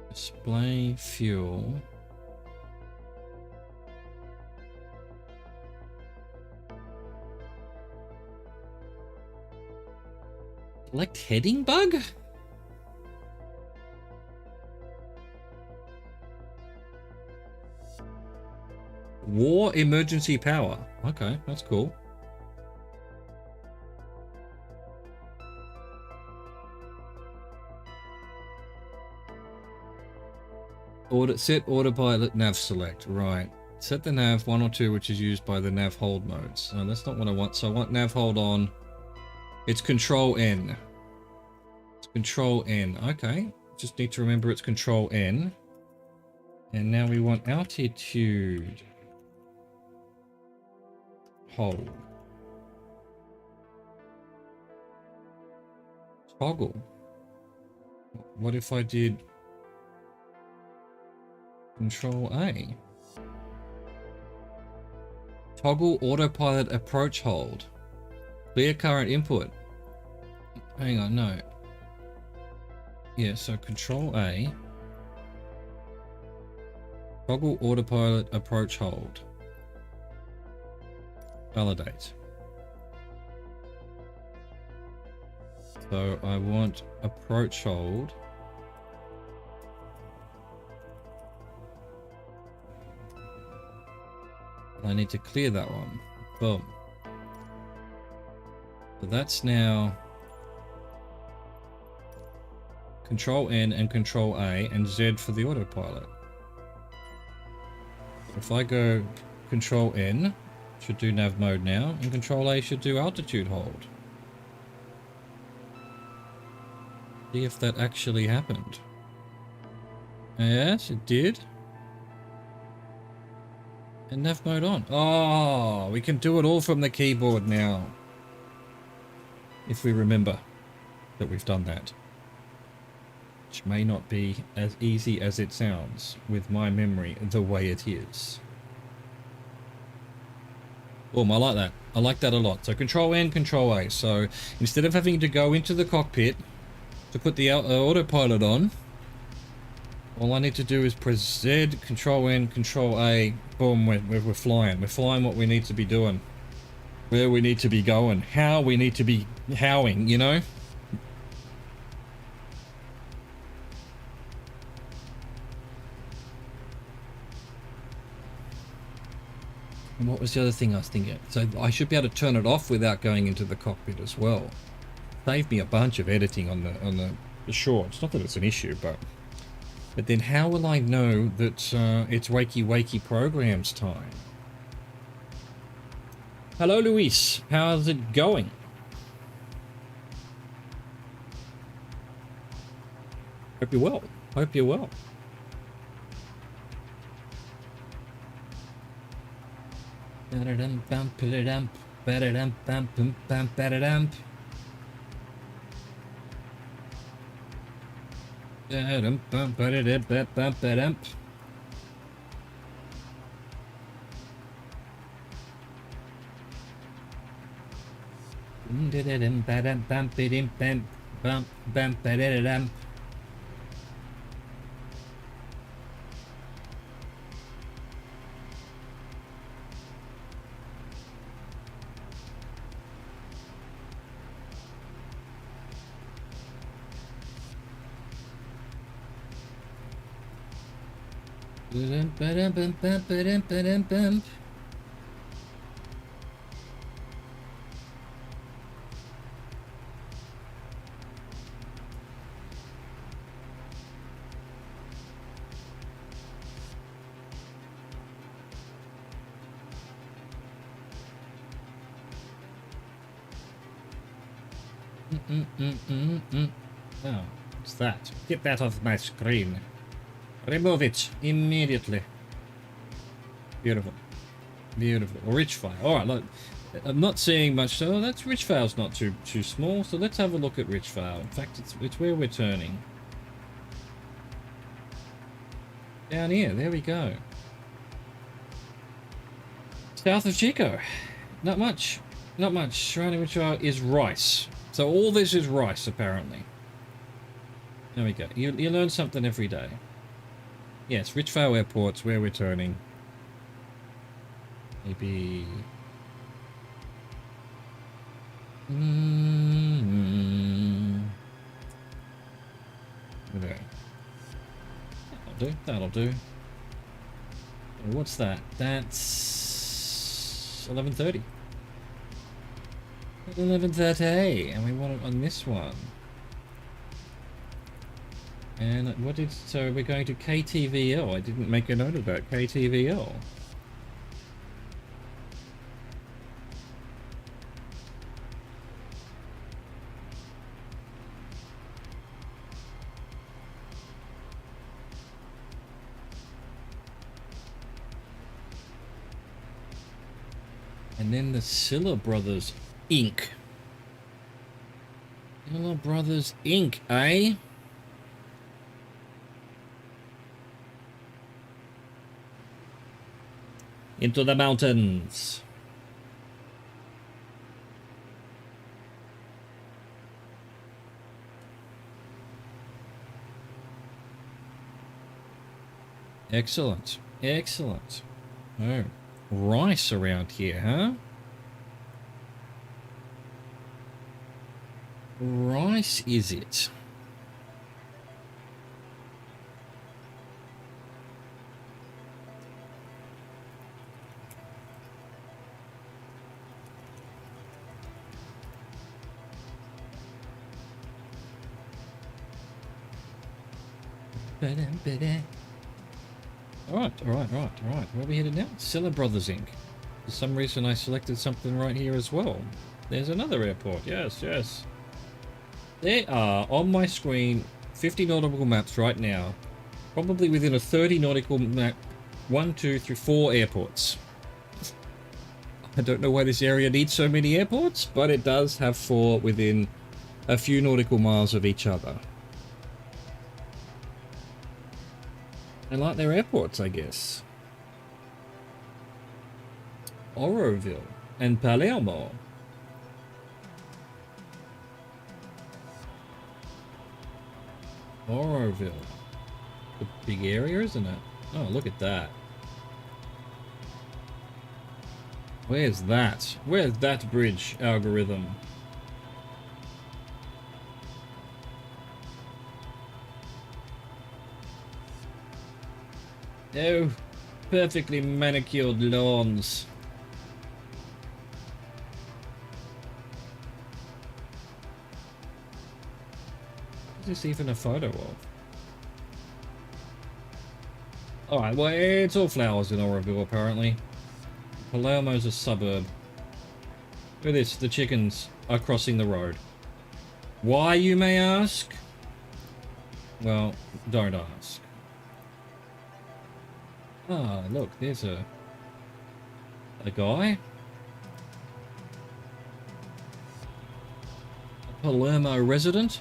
Display fuel. Select heading bug? War emergency power. Okay, that's cool. Set autopilot nav select. Right. Set the nav 1 or 2, which is used by the nav hold modes. No, that's not what I want. So I want nav hold on. It's control N. It's control N. Okay. Just need to remember it's control N. And now we want altitude. Hold. Toggle. What if I did Control A? Toggle autopilot approach hold. Clear current input. Hang on, no. Yeah, so Control A. Toggle autopilot approach hold. Validate. So I want approach hold. I need to clear that one. Boom. So that's now Control N and Control A and Z for the autopilot. If I go Control N, should do nav mode now, and Control A should do altitude hold. See if that actually happened. Yes, it did. And nav mode on. Oh, we can do it all from the keyboard now. If we remember that we've done that. Which may not be as easy as it sounds with my memory the way it is. Boom, I like that. I like that a lot. So Control N, Control A. So instead of having to go into the cockpit to put the autopilot on, all I need to do is press Z, Control N, Control A, boom, we're flying. We're flying what we need to be doing. Where we need to be going. How we need to be howing, you know? And what was the other thing I was thinking? So I should be able to turn it off without going into the cockpit as well. Saved me a bunch of editing on the shorts. Not that it's an issue, but then how will I know that it's wakey programs time? Hello, Luis. How's it going? Hope you're well. Hope you're well. Ba-da-dum, bum, bum, bum, ba-da-dum. Ba-dum, bum, ba-da-dum, bum, bum, ba-dum. Da-da-dum, ba-dum, bum, ba-dim, bum, bum, bum, ba-da-da-dum. Ba-dum, ba-dum, bum, bum, ba-dum, ba-dum, bum. Oh, what's that? Get that off my screen. Remove it immediately. Beautiful. Beautiful. Rich file. Alright, look. I'm not seeing much. So that's rich file's not too small. So let's have a look at rich file. In fact, it's where we're turning. Down here. There we go. South of Chico. Not much. Not much. Surrounding rich file is rice. So all this is rice, apparently. There we go. You learn something every day. Yes, Richvale Airport's where we're turning. Maybe... There. That'll do. What's that? That's... 11:30. 11:30, and we want it on this one. And what did... So we're going to KTVL. I didn't make a note of that. KTVL. And then the Silla Brothers Inc. Silla Brothers Inc., eh? Into the mountains. Excellent. Excellent. Oh, rice around here, huh? Rice is it? Alright. Where are we headed now? Silla Brothers Inc. For some reason I selected something right here as well. There's another airport. Yes. There are, on my screen, 50 nautical maps right now. Probably within a 30 nautical map. 1, 2, 3, 4 airports. I don't know why this area needs so many airports, but it does have 4 within a few nautical miles of each other. I like their airports, I guess. Oroville and Palermo. Oroville. A big area, isn't it? Oh, look at that. Where's that? Where's that bridge algorithm? Oh, perfectly manicured lawns. Is this even a photo of? Alright, well, it's all flowers in Oroville, apparently. Palermo's a suburb. Look at this, the chickens are crossing the road. Why, you may ask? Well, don't ask. Ah, look, there's a guy. Palermo resident.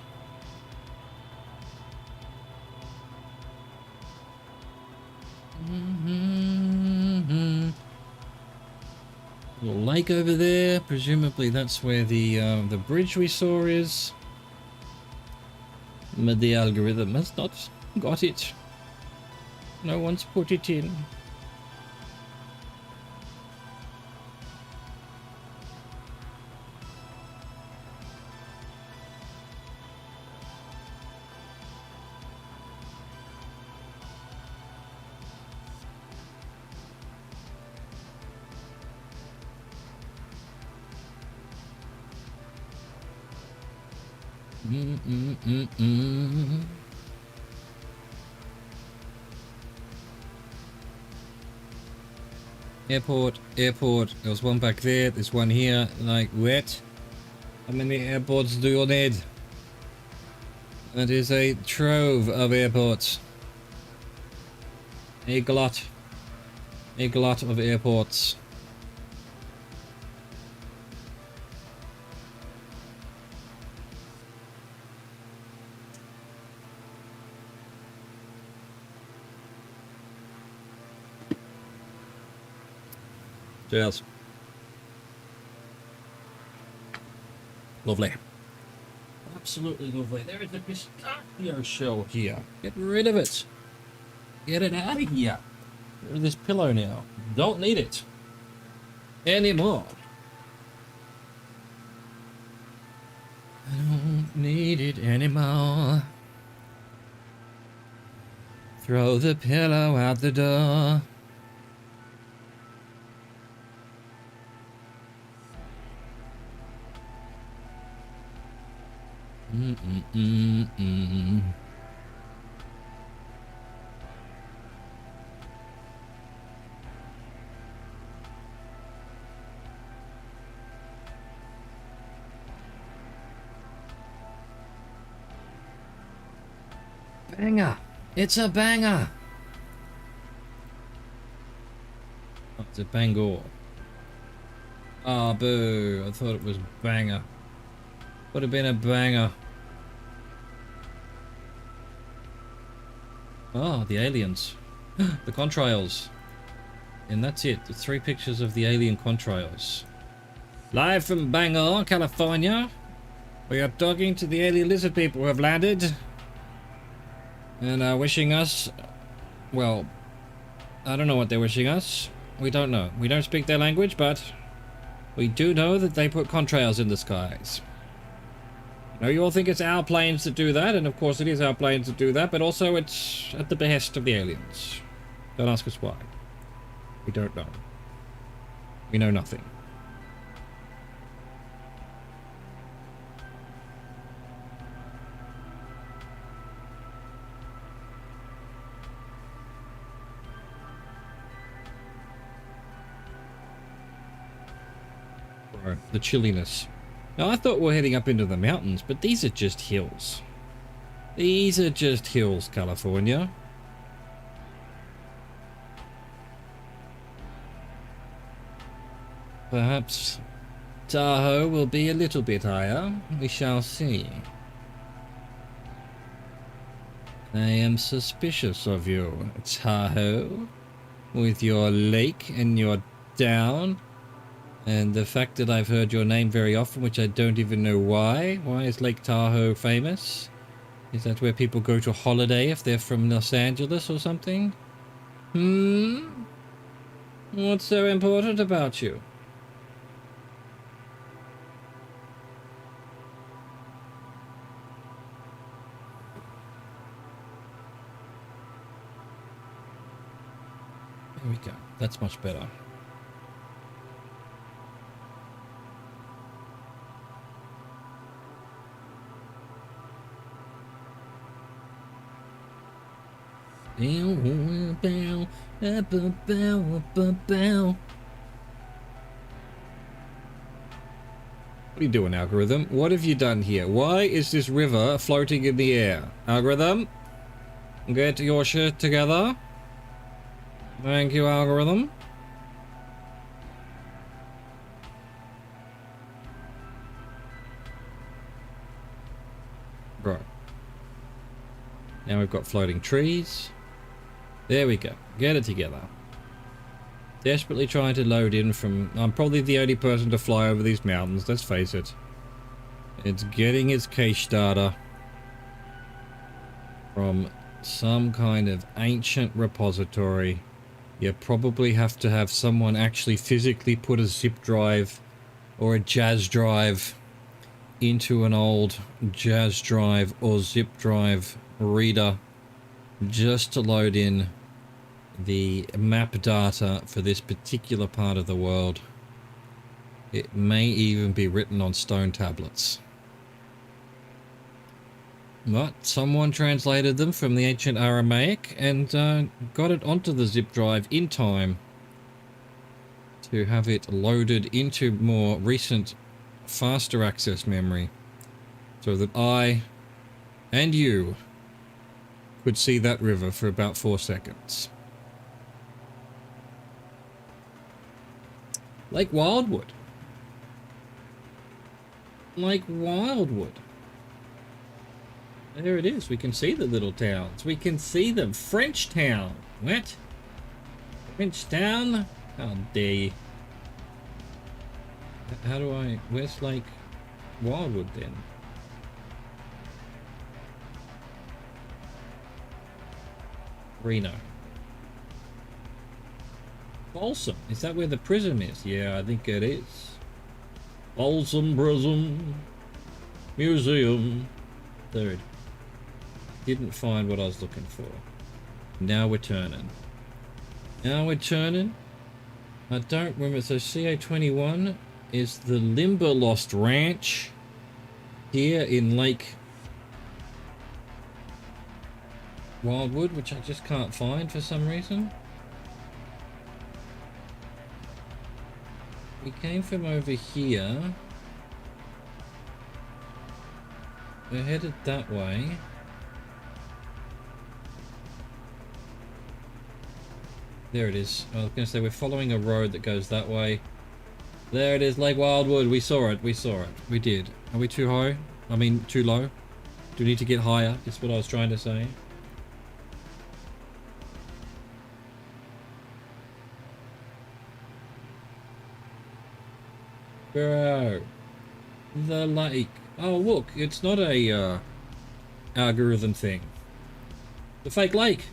Little lake over there. Presumably that's where the bridge we saw is. But the algorithm has not got it. No one's put it in. Airport, airport. There was one back there. There's one here. Like, what? How many airports do you need? That is a trove of airports. A glut. A glut of airports. Cheers. Lovely. Absolutely lovely. There is a pistachio shell here. Get rid of it. Get it out of here. Get rid of this pillow now. Don't need it anymore. I don't need it anymore. Throw the pillow out the door. Banger! It's a banger! Oh, it's a Bangor. Ah, boo. I thought it was banger. Would have been a banger. Oh, the aliens. The contrails. And that's it. The 3 pictures of the alien contrails. Live from Bangor, California. We are talking to the alien lizard people who have landed. And are wishing us... Well, I don't know what they're wishing us. We don't know. We don't speak their language, but... we do know that they put contrails in the skies. Now, you all think it's our planes that do that, and of course it is our planes that do that, but also it's at the behest of the aliens. Don't ask us why. We don't know. We know nothing. Bro, the chilliness. Now, I thought we were heading up into the mountains, but these are just hills. These are just hills, California. Perhaps Tahoe will be a little bit higher. We shall see. I am suspicious of you, Tahoe, with your lake and your down. And the fact that I've heard your name very often, which I don't even know why. Why is Lake Tahoe famous? Is that where people go to holiday if they're from Los Angeles or something? What's so important about you? There we go. That's much better. What are you doing, algorithm? What have you done here? Why is this river floating in the air? Algorithm? Get your shit together. Thank you, algorithm. Right. Now we've got floating trees. There we go. Get it together. Desperately trying to load in from... I'm probably the only person to fly over these mountains, let's face it. It's getting its cache data from some kind of ancient repository. You probably have to have someone actually physically put a zip drive or a jazz drive into an old jazz drive or zip drive reader just to load in the map data for this particular part of the world. It may even be written on stone tablets. But someone translated them from the ancient Aramaic and got it onto the zip drive in time to have it loaded into more recent, faster access memory so that I and you could see that river for about 4 seconds. Like Wildwood. Like Wildwood. There it is. We can see the little towns. We can see them. French town. What? French town? How dare you? How do I... Where's like Wildwood then? Reno. Folsom. Is that where the prism is? Yeah, I think it is. Folsom Prism Museum. Third. Didn't find what I was looking for. Now we're turning. Now we're turning. I don't remember. So CA21 is the Limberlost Ranch here in Lake Wildwood, which I just can't find for some reason. We came from over here. We're headed that way. There it is. I was going to say we're following a road that goes that way. There it is, Lake Wildwood. We saw it. We saw it. We did. Are we too high? I mean, too low? Do we need to get higher? Is what I was trying to say. Bro. The lake. Oh, look. It's not a algorithm thing. The fake lake.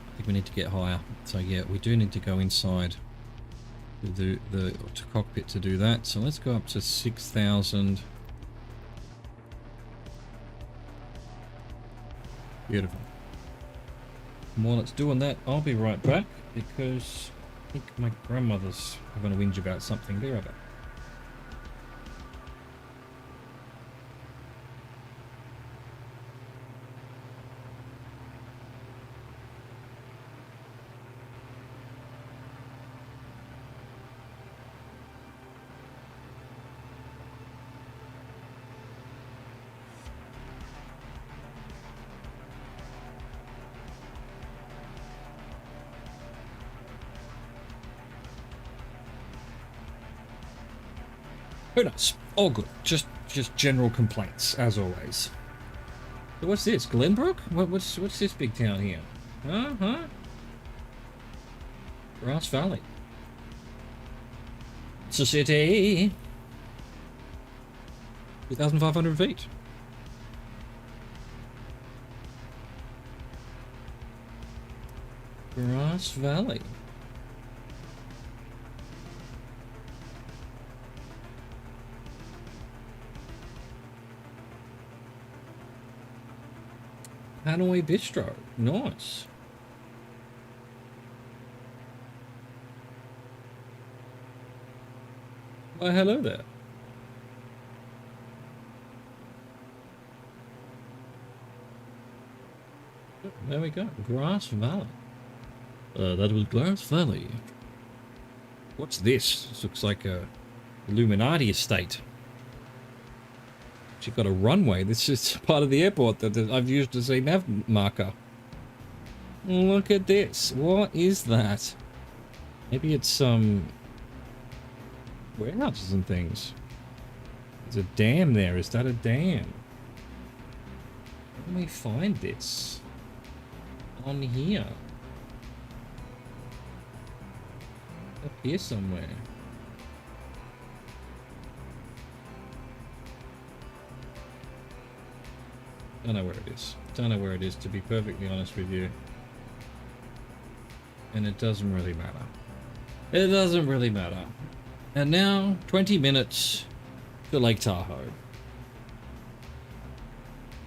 I think we need to get higher. So yeah, we do need to go inside the cockpit to do that. So let's go up to 6,000. Beautiful. And while it's doing that, I'll be right back because I think my grandmother's having a whinge about something. Be right back. Who knows? All good. Just general complaints, as always. So what's this? Glenbrook? What's this big town here? Huh? Grass Valley. It's a city. 2,500 feet. Grass Valley. Hanoi Bistro. Nice. Why, hello there. There we go. Grass Valley. That was Grass Valley. What's this? This looks like a Illuminati estate. You've got a runway. This is part of the airport that I've used as a nav marker. Look at this. What is that? Maybe it's some warehouses and things. There's a dam there. Is that a dam? Where can we find this? On here. Up here somewhere. Don't know where it is. Don't know where it is, to be perfectly honest with you. And it doesn't really matter. It doesn't really matter. And now, 20 minutes to Lake Tahoe.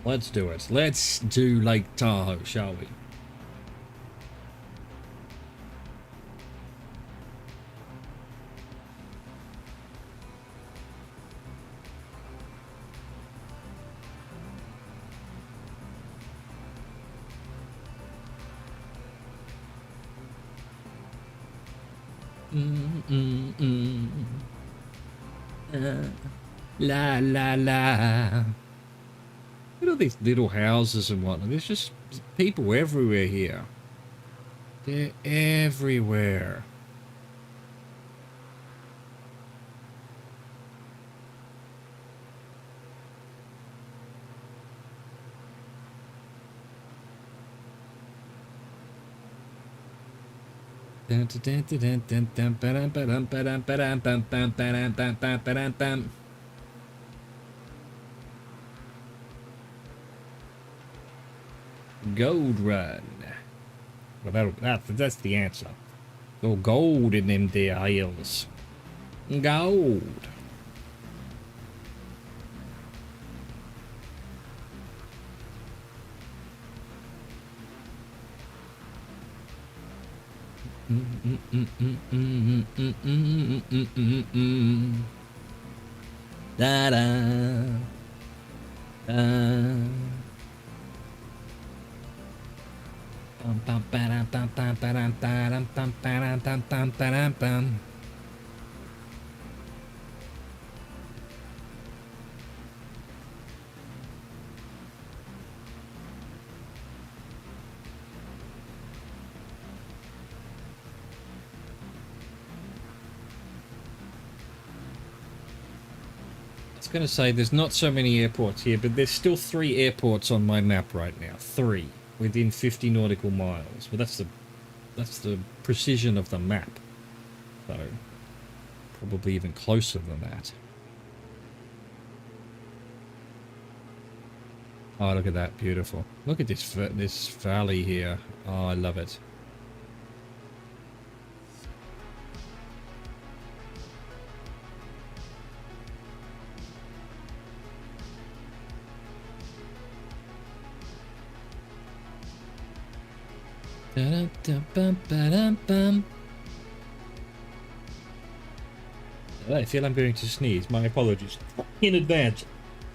Let's do it. Let's do Lake Tahoe, shall we? La la la. Look at all these little houses and whatnot. There's just people everywhere here. They're everywhere. Gold run. Well, that's the answer. Oh, gold in them there hills. Gold. Da da. I was going to say there's not so many airports here, but there's still 3 airports on my map right now. 3 within 50 nautical miles. Well, that's the precision of the map. So probably even closer than that. Oh, look at that, beautiful. Look at this valley here. Oh, I love it. I feel I'm going to sneeze. My apologies in advance.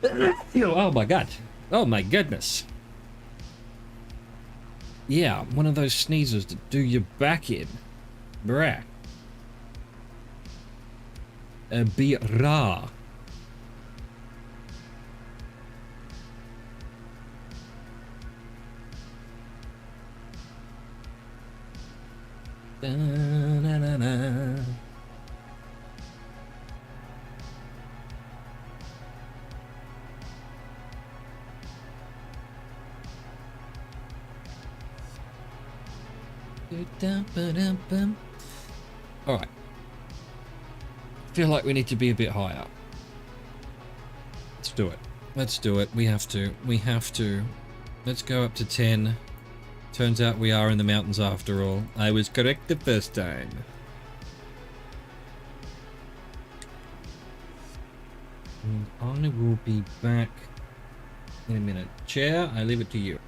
Oh my god. Oh my goodness. Yeah, one of those sneezes that do your back in. Bruh. Be raw. Da-na-na-na. All right. Feel like we need to be a bit higher. Let's do it. Let's do it. We have to. We have to. Let's go up to 10. Turns out we are in the mountains after all. I was correct the first time. And I will be back in a minute. Chair, I leave it to you.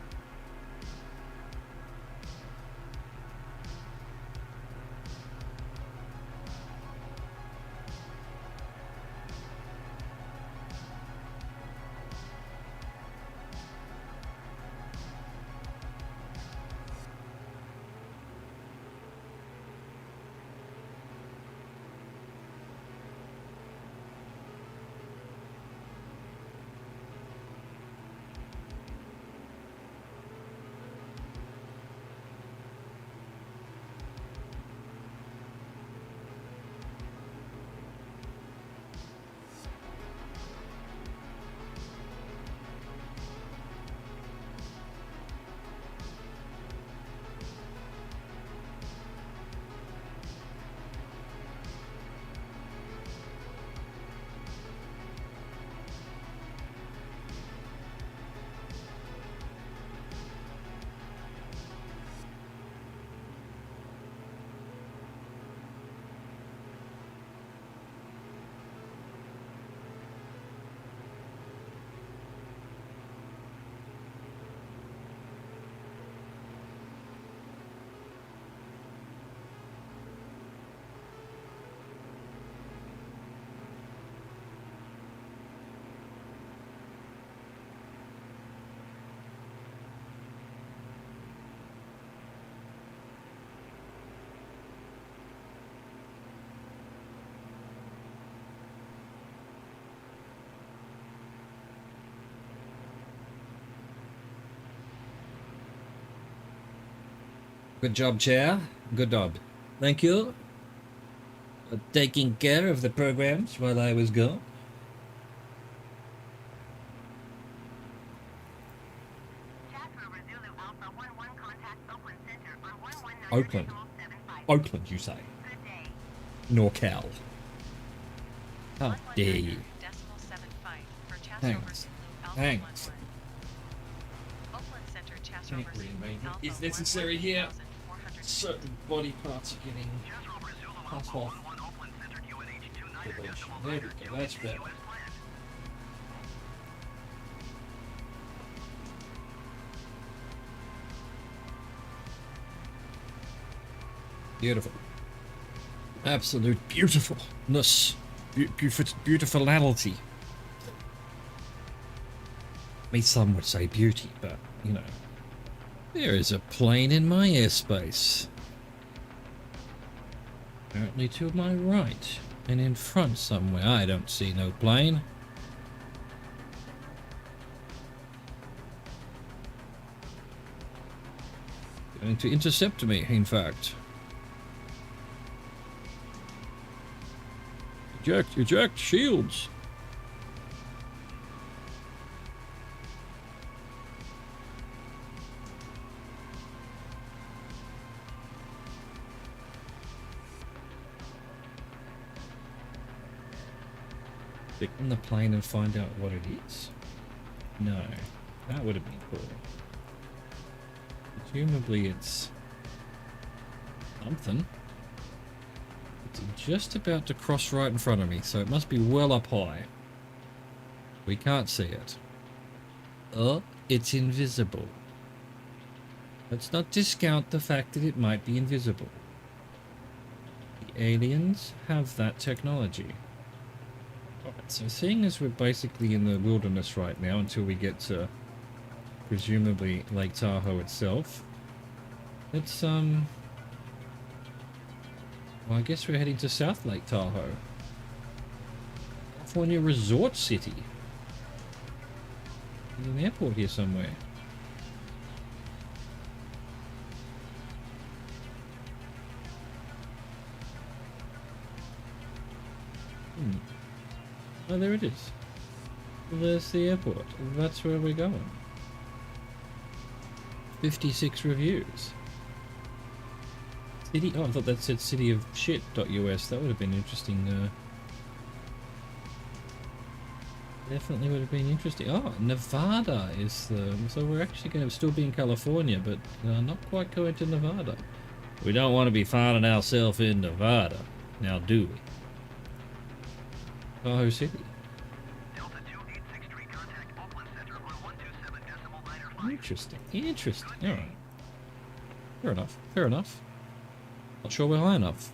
Good job, Chair. Good job. Thank you for taking care of the programs while I was gone. Jack Rover Zulu Alpha 11 contact Oakland Center on 119 Oakland. decimal 75. Oakland, you say? Good day. NorCal. How dare you? Decimal 75 for Chass Hang Rover on. Zulu Alpha Hang 11. Oakland Center Chass Can't Rover Zulu remain. Alpha Is necessary here. 11,400. Certain body parts are getting cut off. There we go, that's better. Beautiful. Absolute beautifulness. Beautifulity. I mean, some would say beauty, but, you know. There is a plane in my airspace. Apparently to my right. And in front somewhere. I don't see no plane. Going to intercept me, in fact. Eject shields. Stick in the plane and find out what it is? No, that would have been cool. Presumably it's something. It's just about to cross right in front of me, so it must be well up high. We can't see it. Oh, it's invisible. Let's not discount the fact that it might be invisible. The aliens have that technology. Alright, so seeing as we're basically in the wilderness right now until we get to presumably Lake Tahoe itself, let's well, I guess we're heading to South Lake Tahoe, California Resort City. There's an airport here somewhere. Oh, there it is. There's the airport. That's where we're going. 56 reviews. City. Oh, I thought that said city of shit.us. That would have been interesting. Definitely would have been interesting. Oh, Nevada is the. So we're actually going to still be in California, but not quite going to Nevada. We don't want to be finding ourselves in Nevada, now do we? Tahoe City. Delta 2863 contact Oakland Center on 127 decimal 95. Interesting. Interesting. Alright. Fair enough. Fair enough. Not sure we're high enough.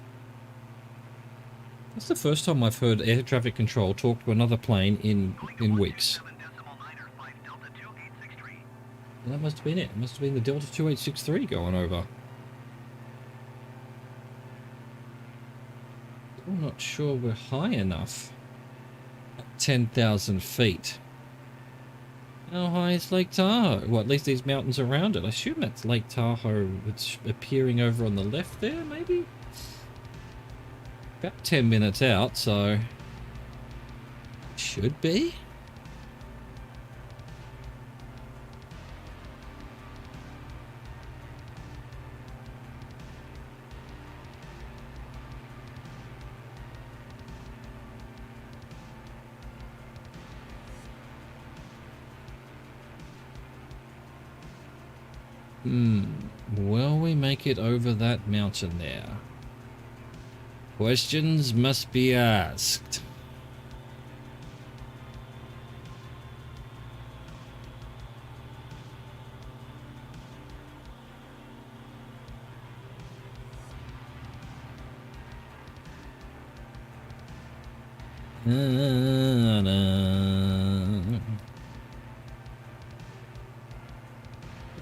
That's the first time I've heard air traffic control talk to another plane in weeks. And that must have been it. It must have been the Delta 2863 going over. Still not sure we're high enough. At 10,000 feet. How high is Lake Tahoe? Well, at least these mountains around it. I assume that's Lake Tahoe. It's appearing over on the left there, maybe? About 10 minutes out, so... should be? Will we make it over that mountain there? Questions must be asked.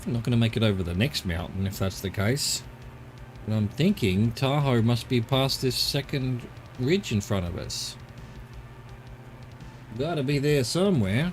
I'm not going to make it over the next mountain if that's the case. But I'm thinking Tahoe must be past this second ridge in front of us. Gotta be there somewhere.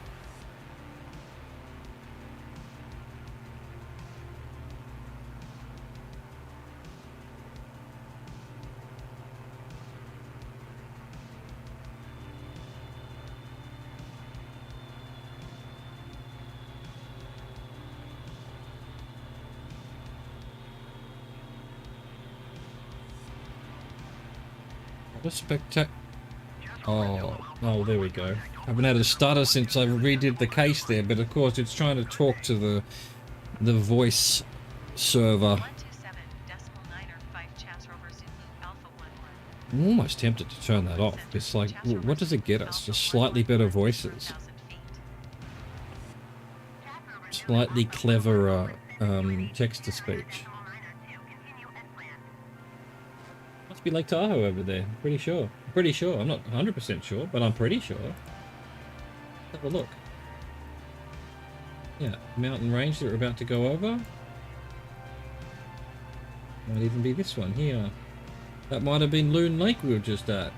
What a spectac... Oh, there we go. I haven't had a stutter since I redid the case there, but of course it's trying to talk to the voice server. 127.9 Chas Rover Zulu Alpha 11. I'm almost tempted to turn that off. It's like, what does it get us? Just slightly better voices. 0,000 feet. Slightly cleverer text-to-speech. Must be Lake Tahoe over there. I'm pretty sure. I'm not 100% sure, but I'm pretty sure. Have a look. Yeah, mountain range that we're about to go over. Might even be this one here. That might have been Loon Lake we were just at.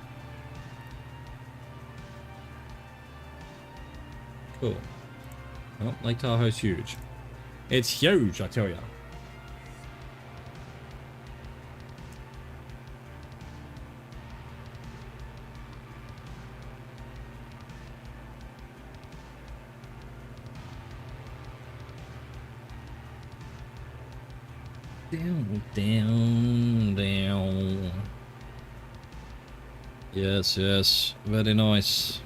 Cool. Well, Lake Tahoe's huge. It's huge, I tell ya. Down, down, down. Yes, yes. Very nice.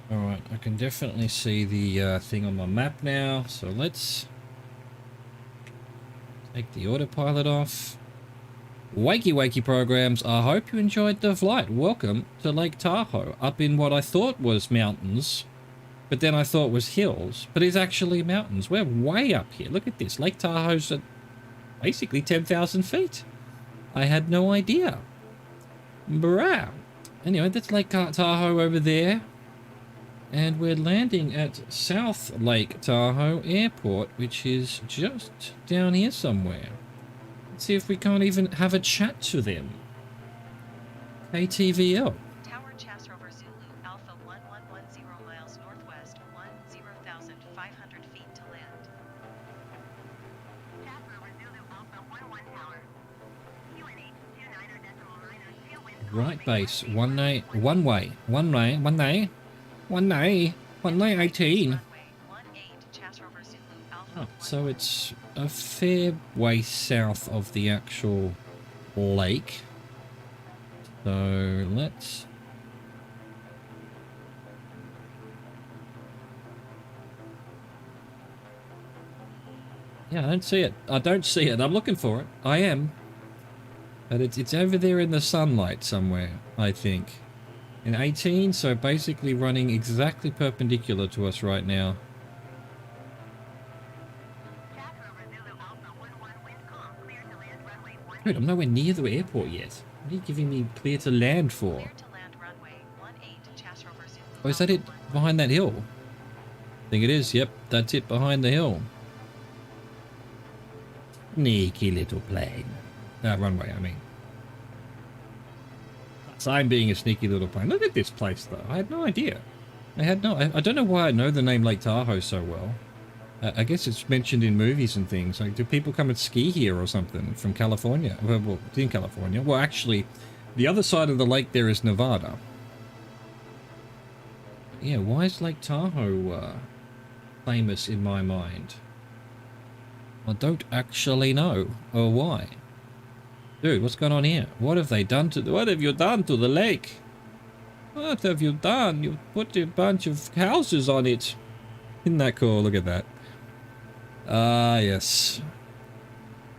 Alright, I can definitely see the thing on my map now, so let's take the autopilot off. Wakey wakey programs, I hope you enjoyed the flight. Welcome to Lake Tahoe, up in what I thought was mountains, but then I thought was hills, but it's actually mountains. We're way up here. Look at this. Lake Tahoe's at basically 10,000 feet. I had no idea. Brah. Anyway, that's Lake Tahoe over there. And we're landing at South Lake Tahoe Airport, which is just down here somewhere. Let's see if we can't even have a chat to them. KTVL. Tower Chas Rover Zulu Alpha 1110 miles northwest, 10,500 feet to land. Chas Rover Zulu Alpha 11 Tower. QNH 29.902 wind. Right base, one way, 18. Runway 18 Chas Rover Zulu Alpha Oh, 11. so it's a fair way south of the actual lake. So let's... Yeah, I don't see it. I don't see it. I'm looking for it. I am. But it's over there in the sunlight somewhere, I think. In 18, so basically running exactly perpendicular to us right now. Chas Rover Zulu Alpha 11 wind calm. Clear to land runway 18. Dude, I'm nowhere near the airport yet. What are you giving me clear to land for? Clear to land runway 18 Chas Rover Zulu Oh, is that it? Alpha 11. Behind that hill? I think it is. Yep, that's it behind the hill. Sneaky little plane. Runway, I mean. So I'm being a sneaky little plane. Look at this place, though. I had no idea. I don't know why I know the name Lake Tahoe so well. I guess it's mentioned in movies and things. Like, do people come and ski here or something from California? Well, it's in California. Well, actually, the other side of the lake there is Nevada. Yeah, why is Lake Tahoe famous in my mind? I don't actually know. Or why. Dude, what's going on here? What have you done to the lake? What have you done? You put a bunch of houses on it. Isn't that cool? Look at that. Ah, yes.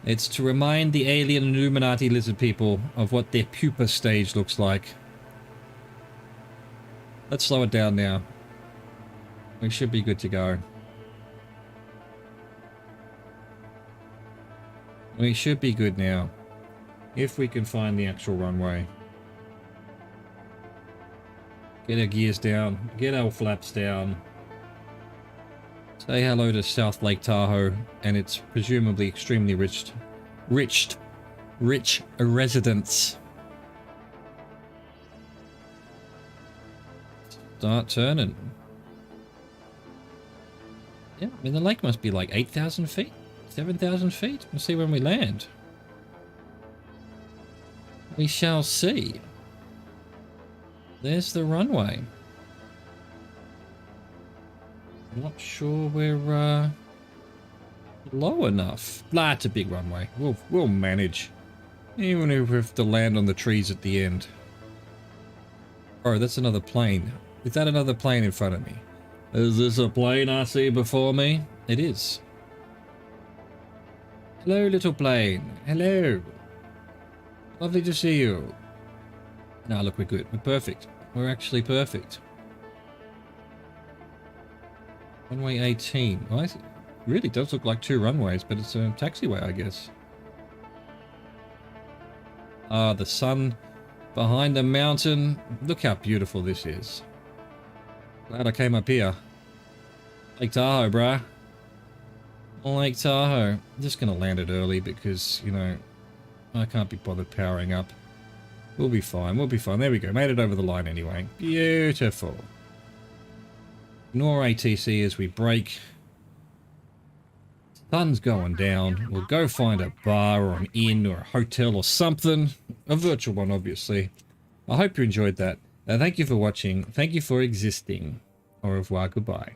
It's to remind the alien Illuminati lizard people of what their pupa stage looks like. Let's slow it down now. We should be good to go. We should be good now. If we can find the actual runway. Get our gears down. Get our flaps down. Say hello to South Lake Tahoe and its presumably extremely rich residents. Start turning. Yeah, I mean, the lake must be like 8,000 feet, 7,000 feet. We'll see when we land. We shall see. There's the runway. Not sure we're low enough. Nah, it's a big runway. We'll manage. Even if we have to land on the trees at the end. Oh, that's another plane. Is that another plane in front of me? Is this a plane I see before me? It is. Hello, little plane. Hello. Lovely to see you. Now look, we're good. We're perfect. We're actually perfect. Runway 18. Well, it really does look like 2 runways, but it's a taxiway, I guess. Ah, the sun behind the mountain. Look how beautiful this is. Glad I came up here. Lake Tahoe, bruh. Lake Tahoe. I'm just gonna land it early because, you know, I can't be bothered powering up. We'll be fine. We'll be fine. There we go. Made it over the line anyway. Beautiful. Ignore ATC as we brake. Sun's going down. We'll go find a bar or an inn or a hotel or something. A virtual one, obviously. I hope you enjoyed that. Thank you for watching. Thank you for existing. Au revoir. Goodbye.